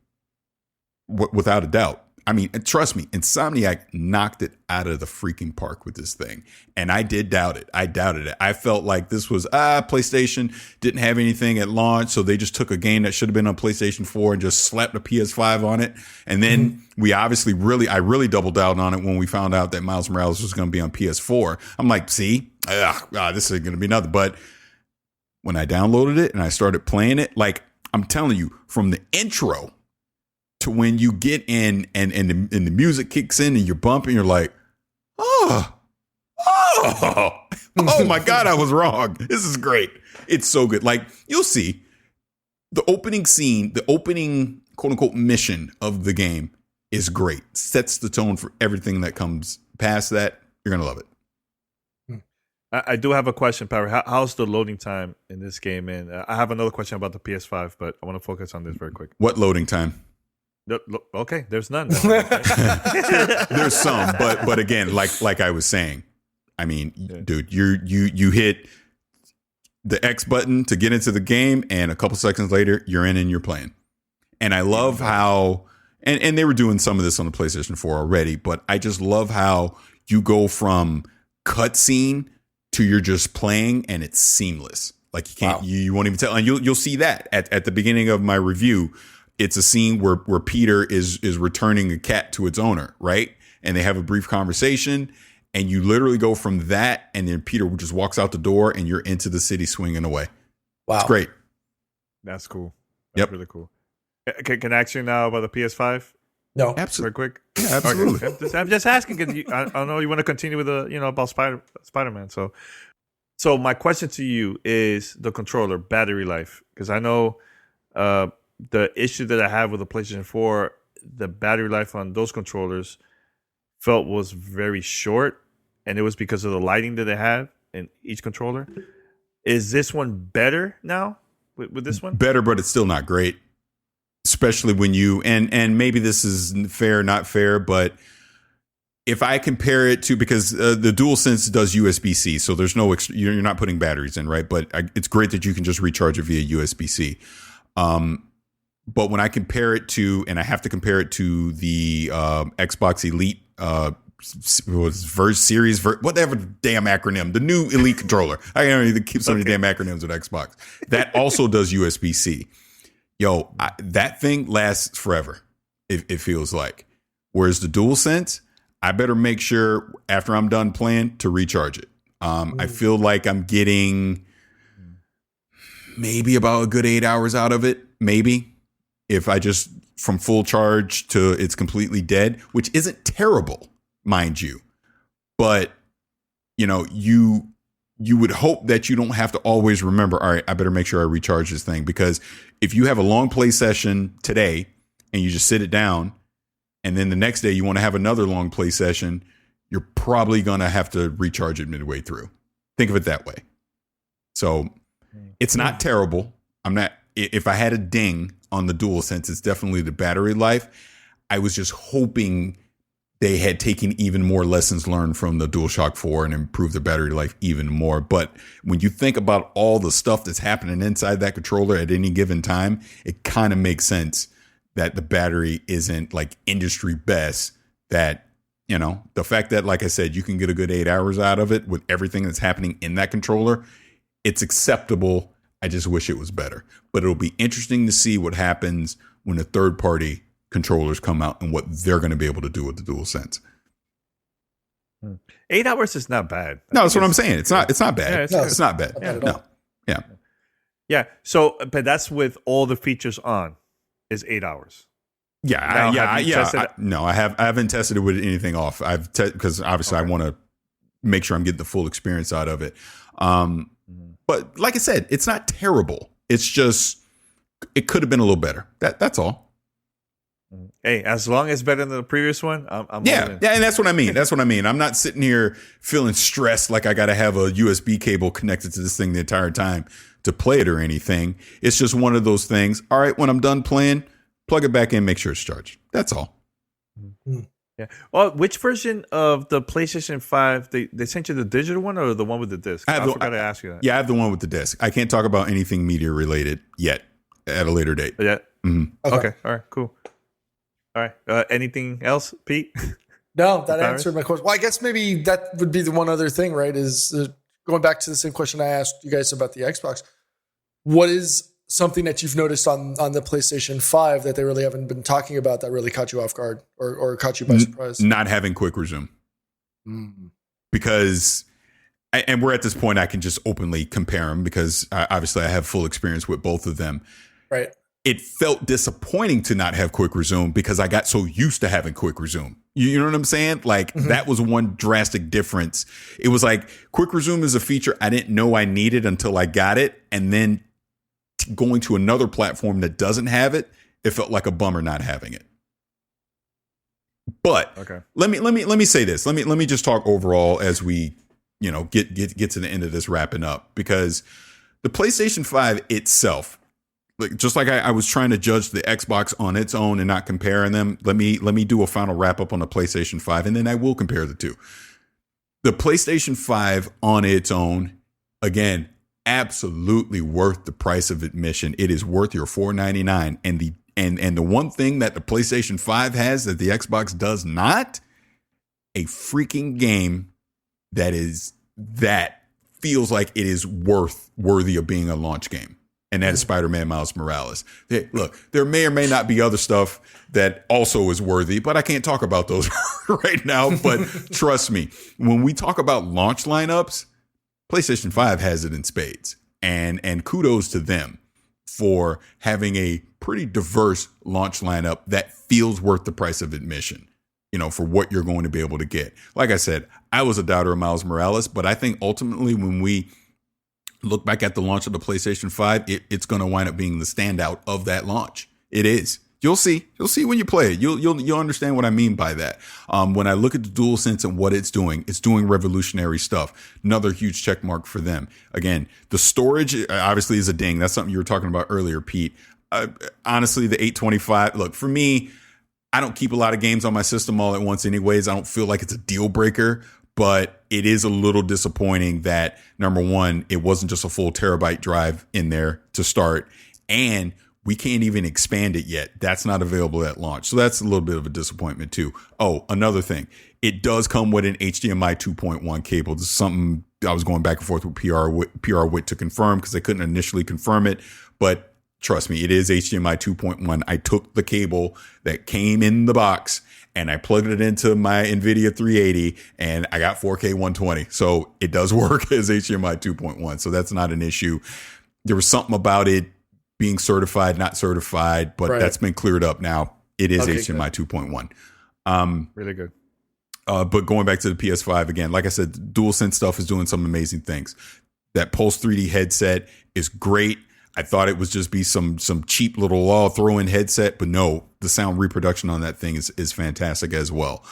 Speaker 4: without a doubt. I mean, trust me, Insomniac knocked it out of the freaking park with this thing. And I did doubt it. I doubted it. I felt like this was, PlayStation didn't have anything at launch. So they just took a game that should have been on PlayStation 4 and just slapped a PS5 on it. And then we obviously I really doubled down on it when we found out that Miles Morales was going to be on PS4. I'm like, see, this is going to be nothing. But when I downloaded it and I started playing it, like I'm telling you, from the intro to when you get in and the music kicks in and you're bumping, you're like, oh my God, I was wrong. This is great. It's so good. Like, you'll see the opening scene, the opening quote unquote mission of the game is great. Sets the tone for everything that comes past that. You're going to love it.
Speaker 2: I do have a question, Perry. How's the loading time in this game? And I have another question about the PS5, but I want to focus on this very quick.
Speaker 4: What loading time?
Speaker 2: Okay, there's none.
Speaker 4: There's some, but again, like I was saying, I mean, dude, you hit the X button to get into the game, and a couple seconds later, you're in and you're playing. And I love how, and they were doing some of this on the PlayStation 4 already, but I just love how you go from cutscene to you're just playing, and it's seamless. Like you can't, you won't even tell, and you'll see that at the beginning of my review. It's a scene where Peter is returning a cat to its owner, right? And they have a brief conversation, and you literally go from that, and then Peter just walks out the door, and you're into the city swinging away. Wow, it's great.
Speaker 2: That's cool. That's really cool. Can I ask you now about the PS5?
Speaker 3: No,
Speaker 4: absolutely.
Speaker 2: Very quick.
Speaker 4: Yeah, absolutely.
Speaker 2: Okay. I'm just asking because I know you want to continue with about Spider-Man. So my question to you is the controller battery life, because I know the issue that I have with the PlayStation 4, the battery life on those controllers felt was very short, and it was because of the lighting that they have in each controller. Is this one better now with this one?
Speaker 4: Better, but it's still not great. Especially when you, and maybe this is fair, not fair, but if I compare it to, because the DualSense does USB-C, so there's no, you're not putting batteries in, right? But it's great that you can just recharge it via USB-C. But when I compare it to, and I have to compare it to the Xbox Elite whatever damn acronym, the new Elite controller. I don't even keep so many damn acronyms with Xbox. That also does USB-C. Yo, that thing lasts forever. It feels like. Whereas the DualSense, I better make sure after I'm done playing to recharge it. I feel like I'm getting maybe about a good 8 hours out of it. Maybe. If I just from full charge to it's completely dead, which isn't terrible, mind you. But, you would hope that you don't have to always remember, all right, I better make sure I recharge this thing. Because if you have a long play session today and you just sit it down, and then the next day you want to have another long play session, you're probably going to have to recharge it midway through. Think of it that way. So it's not terrible. If I had a ding on the DualSense, it's definitely the battery life. I was just hoping they had taken even more lessons learned from the DualShock 4 and improved the battery life even more. But when you think about all the stuff that's happening inside that controller at any given time, it kind of makes sense that the battery isn't like industry best. That, the fact that, like I said, you can get a good 8 hours out of it with everything that's happening in that controller, it's acceptable. I just wish it was better. But it'll be interesting to see what happens when the third party controllers come out and what they're going to be able to do with the DualSense.
Speaker 2: 8 hours is not bad.
Speaker 4: No, that's what I'm saying. It's not bad.
Speaker 2: Yeah,
Speaker 4: it's not bad.
Speaker 3: Yeah.
Speaker 4: No. Yeah.
Speaker 2: Yeah. So, but that's with all the features on, is 8 hours.
Speaker 4: Yeah. I haven't tested it with anything off. Because obviously I want to make sure I'm getting the full experience out of it. But like I said, it's not terrible. It's just, it could have been a little better. That's all.
Speaker 2: Hey, as long as better than the previous one, I'm
Speaker 4: yeah, and that's what I mean. I'm not sitting here feeling stressed like I got to have a USB cable connected to this thing the entire time to play it or anything. It's just one of those things. All right, when I'm done playing, plug it back in, make sure it's charged. That's all.
Speaker 2: Yeah. Well, which version of the PlayStation 5 they sent you, the digital one or the one with the disc? I forgot to ask you that.
Speaker 4: Yeah, I have the one with the disc. I can't talk about anything media related yet. At a later date.
Speaker 2: Yeah.
Speaker 4: Mm-hmm.
Speaker 2: Okay. All right. Cool. All right. Anything else, Pete?
Speaker 3: No, that answered my question. Well, I guess maybe that would be the one other thing, right? Is going back to the same question I asked you guys about the Xbox. What is something that you've noticed on the PlayStation 5 that they really haven't been talking about that really caught you off guard or caught you by surprise?
Speaker 4: Not having quick resume. Because, and we're at this point, I can just openly compare them because obviously I have full experience with both of them.
Speaker 3: Right.
Speaker 4: It felt disappointing to not have quick resume because I got so used to having quick resume. You know what I'm saying? Like that was one drastic difference. It was like quick resume is a feature I didn't know I needed until I got it. And then going to another platform that doesn't have it, it felt like a bummer not having it. But
Speaker 2: okay.
Speaker 4: let me say this. Let me just talk overall as we, get to the end of this wrapping up, because the PlayStation 5 itself, like just like I was trying to judge the Xbox on its own and not comparing them, let me do a final wrap up on the PlayStation 5 and then I will compare the two. The PlayStation 5 on its own, again, absolutely worth the price of admission. It is worth your $4.99. And the one thing that the PlayStation 5 has that the Xbox does not, a freaking game that feels like it is worthy of being a launch game. And that is Spider-Man Miles Morales. Look, there may or may not be other stuff that also is worthy, but I can't talk about those right now. But trust me, when we talk about launch lineups, PlayStation 5 has it in spades. And kudos to them for having a pretty diverse launch lineup that feels worth the price of admission, for what you're going to be able to get. Like I said, I was a doubter of Miles Morales, but I think ultimately when we look back at the launch of the PlayStation 5, it's going to wind up being the standout of that launch. It is. You'll see when you play it. You'll understand what I mean by that. When I look at the DualSense and what it's doing revolutionary stuff. Another huge check mark for them. Again, the storage obviously is a ding. That's something you were talking about earlier, Pete. Honestly, the 825, look, for me, I don't keep a lot of games on my system all at once anyways. I don't feel like it's a deal breaker, but it is a little disappointing that, number one, it wasn't just a full terabyte drive in there to start, and we can't even expand it yet. That's not available at launch. So that's a little bit of a disappointment too. Oh, another thing. It does come with an HDMI 2.1 cable. This is something I was going back and forth with PR Wit to confirm because they couldn't initially confirm it. But trust me, it is HDMI 2.1. I took the cable that came in the box and I plugged it into my NVIDIA 380 and I got 4K 120. So it does work as HDMI 2.1. So that's not an issue. There was something about it being certified, not certified, but that's been cleared up now. It is HDMI 2.1.
Speaker 2: Really good.
Speaker 4: But going back to the PS5 again, like I said, DualSense stuff is doing some amazing things. That Pulse 3D headset is great. I thought it was just be some cheap little throw-in headset, but no, the sound reproduction on that thing is fantastic as well.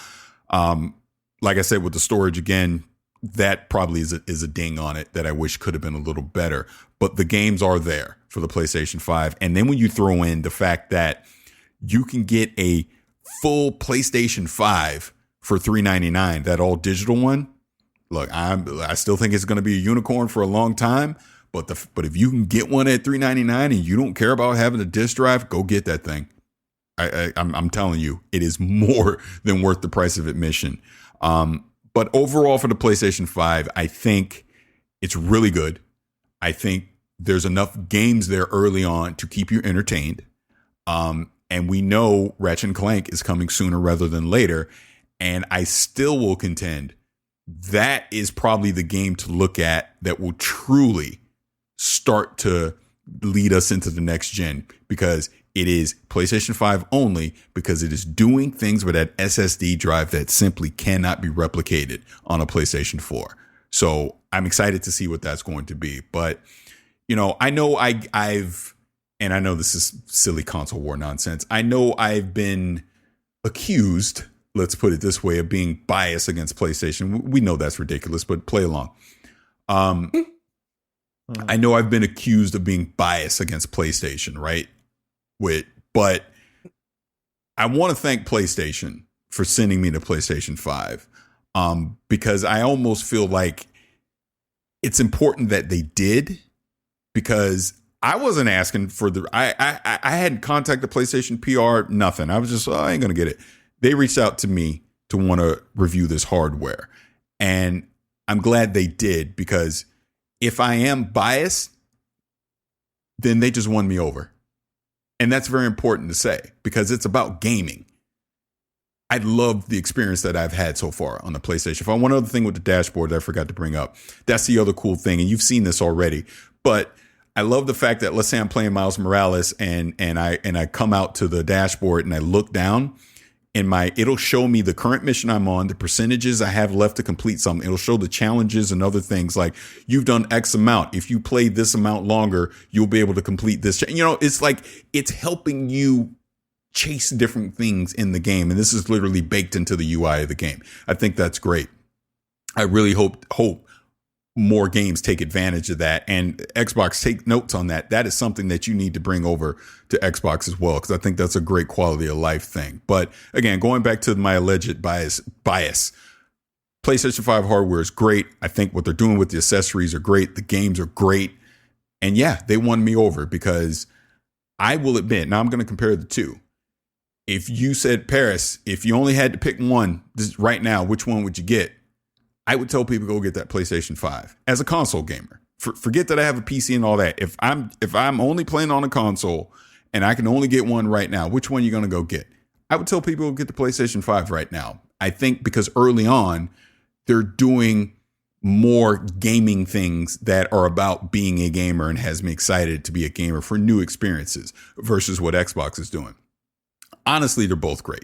Speaker 4: Like I said, with the storage again, that probably is a ding on it that I wish could have been a little better. But the games are there for the PlayStation 5. And then when you throw in the fact that you can get a full PlayStation 5 for $399, that all digital one, look, I still think it's going to be a unicorn for a long time. But if you can get one at $399 and you don't care about having a disk drive, go get that thing. I'm telling you, it is more than worth the price of admission. But overall for the PlayStation 5, I think it's really good. I think there's enough games there early on to keep you entertained. And we know Ratchet and Clank is coming sooner rather than later. And I still will contend that is probably the game to look at that will truly start to lead us into the next gen, because it is PlayStation 5 only, because it is doing things with that SSD drive that simply cannot be replicated on a PlayStation 4. So I'm excited to see what that's going to be. But, you know, I know I've, and I know this is silly console war nonsense, I know I've been accused, let's put it this way, of being biased against PlayStation. We know that's ridiculous, but play along. I know I've been accused of being biased against PlayStation, right? But I want to thank PlayStation for sending me to PlayStation 5, because I almost feel like it's important that they did, because I wasn't asking for I hadn't contacted PlayStation PR, nothing. I was just, I ain't going to get it. They reached out to me to want to review this hardware, and I'm glad they did, because if I am biased, then they just won me over. And that's very important to say, because it's about gaming. I love the experience that I've had so far on the PlayStation 5. One other thing with the dashboard that I forgot to bring up. That's the other cool thing. And you've seen this already, but I love the fact that, let's say I'm playing Miles Morales and I come out to the dashboard and I look down, and it'll show me the current mission I'm on, the percentages I have left to complete something. It'll show the challenges and other things like, you've done X amount. If you play this amount longer, you'll be able to complete this. You know, it's like, it's helping you chase different things in the game. And this is literally baked into the UI of the game. I think that's great. I really hope more games take advantage of that, and Xbox take notes on that. That is something that you need to bring over to Xbox as well, because I think that's a great quality of life thing. But again, going back to my alleged bias, PlayStation 5 hardware is great. I think what they're doing with the accessories are great. The games are great. And yeah, they won me over, because I will admit, now I'm going to compare the two. If you said, Paris, if you only had to pick one right now, which one would you get? I would tell people, go get that PlayStation 5 as a console gamer. Forget that I have a PC and all that. If I'm only playing on a console and I can only get one right now, which one are you going to go get? I would tell people to get the PlayStation 5 right now. I think because early on, they're doing more gaming things that are about being a gamer and has me excited to be a gamer for new experiences versus what Xbox is doing. Honestly, they're both great.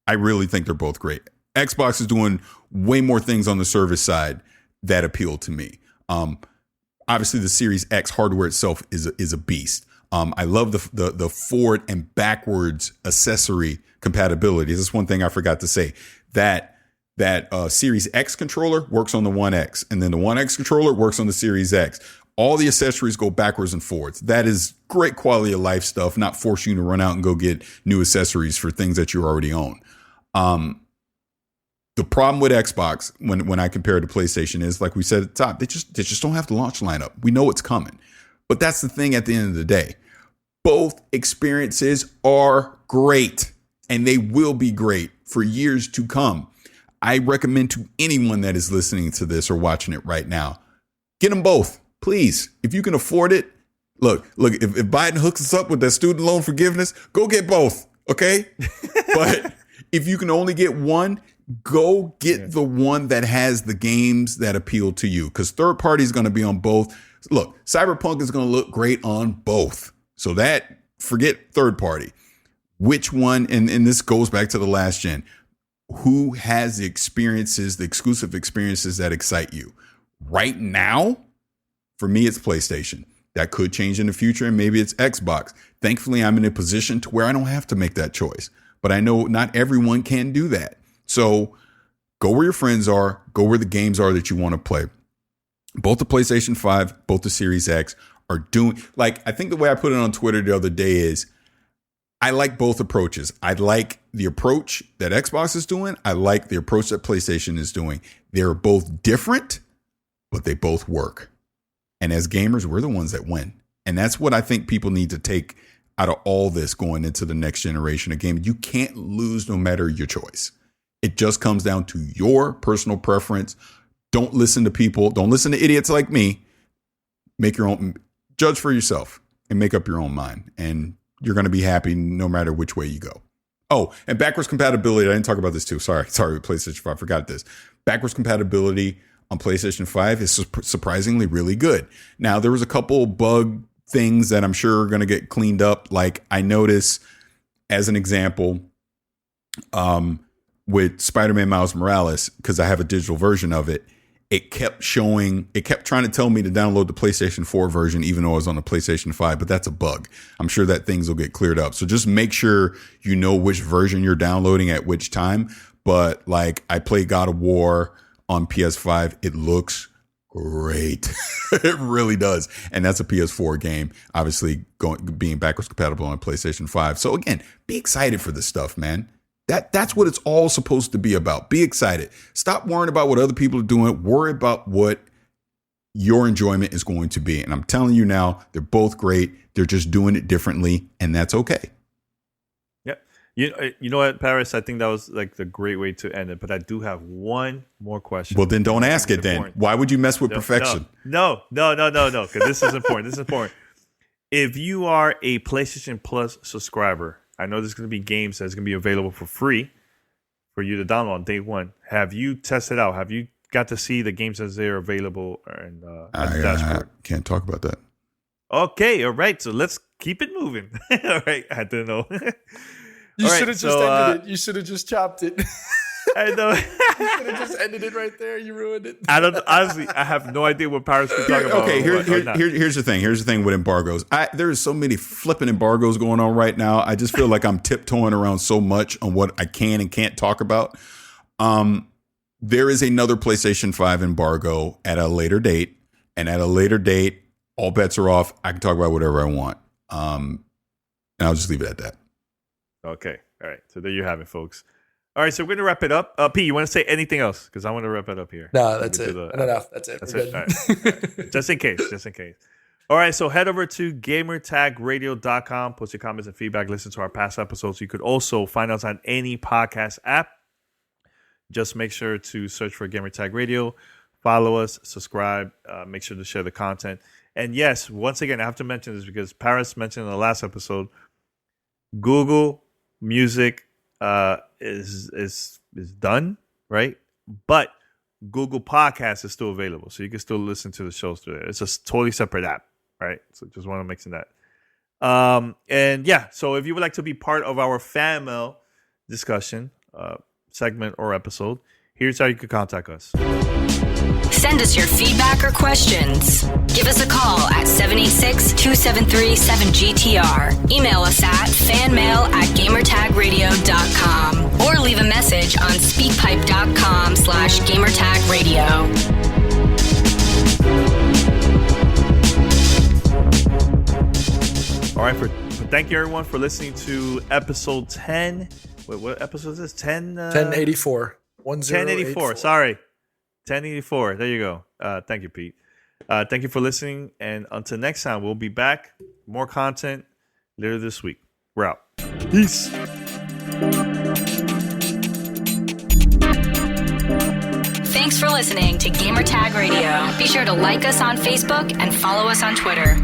Speaker 4: I really think they're both great. Xbox is doing way more things on the service side that appeal to me. Obviously, the Series X hardware itself is a beast. I love the forward and backwards accessory compatibility. This is one thing I forgot to say. That Series X controller works on the One X, and then the One X controller works on the Series X. All the accessories go backwards and forwards. That is great quality of life stuff, not force you to run out and go get new accessories for things that you already own. The problem with Xbox, when I compare it to PlayStation, is, like we said at the top, they just don't have the launch lineup. We know it's coming. But that's the thing at the end of the day. Both experiences are great, and they will be great for years to come. I recommend to anyone that is listening to this or watching it right now, get them both, please. If you can afford it, look, if Biden hooks us up with that student loan forgiveness, go get both, okay? But if you can only get one, go get the one that has the games that appeal to you, because third party is going to be on both. Look, Cyberpunk is going to look great on both. So that, forget third party. Which one, and this goes back to the last gen, who has the experiences, the exclusive experiences that excite you? Right now, for me, it's PlayStation. That could change in the future, and maybe it's Xbox. Thankfully, I'm in a position to where I don't have to make that choice. But I know not everyone can do that. So go where your friends are, go where the games are that you want to play. Both the PlayStation 5, both the Series X are doing, like, I think the way I put it on Twitter the other day is, I like both approaches. I like the approach that Xbox is doing. I like the approach that PlayStation is doing. They're both different, but they both work. And as gamers, we're the ones that win. And that's what I think people need to take out of all this going into the next generation of gaming. You can't lose no matter your choice. It just comes down to your personal preference. Don't listen to people. Don't listen to idiots like me. Make your own, judge for yourself and make up your own mind. And you're going to be happy no matter which way you go. Oh, and backwards compatibility. I didn't talk about this too. Sorry, PlayStation 5. I forgot this. Backwards compatibility on PlayStation 5 is surprisingly really good. Now, there was a couple bug things that I'm sure are going to get cleaned up. Like I notice, as an example, with Spider-Man Miles Morales, because I have a digital version of it, it kept trying to tell me to download the PlayStation 4 version, even though I was on the PlayStation 5, but that's a bug. I'm sure that things will get cleared up. So just make sure you know which version you're downloading at which time. But like I play God of War on PS5, it looks great. It really does. And that's a PS4 game, obviously being backwards compatible on PlayStation 5. So again, be excited for this stuff, man. That's what it's all supposed to be about. Be excited. Stop worrying about what other people are doing. Worry about what your enjoyment is going to be. And I'm telling you now, they're both great. They're just doing it differently, and that's okay.
Speaker 2: Yep. You know what, Paris? I think that was like the great way to end it. But I do have one more question.
Speaker 4: Well, then don't ask it then. Why would you mess with perfection?
Speaker 2: No. Because this is important. This is important. If you are a PlayStation Plus subscriber, I know there's going to be games that's going to be available for free for you to download on day one. Have you tested out? Have you got to see the games as they're available? And
Speaker 4: I can't talk about that.
Speaker 2: Okay, all right. So let's keep it moving. All right, I don't know.
Speaker 3: You should have just ended it. You should have just chopped it.
Speaker 2: I know.
Speaker 3: You should have just ended it right there. You ruined it.
Speaker 2: I don't honestly. I have no idea what Paris could talk about.
Speaker 4: Okay, here's the thing. Here's the thing with embargoes. There's so many flipping embargoes going on right now. I just feel like I'm tiptoeing around so much on what I can and can't talk about. There is another PlayStation 5 embargo at a later date, and at a later date, all bets are off. I can talk about whatever I want. And I'll just leave it at that.
Speaker 2: Okay. All right. So there you have it, folks. All right, so we're going to wrap it up. P, you want to say anything else? Because I want to wrap it up here.
Speaker 3: No, that's it. No, that's it.
Speaker 2: That's it. All right. Just in case. All right, so head over to gamertagradio.com. Post your comments and feedback. Listen to our past episodes. You could also find us on any podcast app. Just make sure to search for Gamertag Radio. Follow us, subscribe. Make sure to share the content. And yes, once again, I have to mention this because Paris mentioned in the last episode, Google Music is done, right? But Google Podcast is still available, so you can still listen to the shows through there. It's a totally separate app, right? So just want to mention that. And yeah, so if you would like to be part of our fan mail discussion segment or episode, here's how you can contact us.
Speaker 1: Send us your feedback or questions. Give us a call at 786-273-7GTR. Email us at fanmail@gamertagradio.com or leave a message on speakpipe.com/gamertagradio.
Speaker 2: All right, thank you everyone for listening to episode 10. Wait, what episode is this?
Speaker 3: 1084.
Speaker 2: 1084. Sorry. 1084. There you go. Thank you, Pete. Thank you for listening. And until next time, we'll be back. More content later this week. We're out. Peace.
Speaker 1: Thanks for listening to Gamertag Radio. Be sure to like us on Facebook and follow us on Twitter.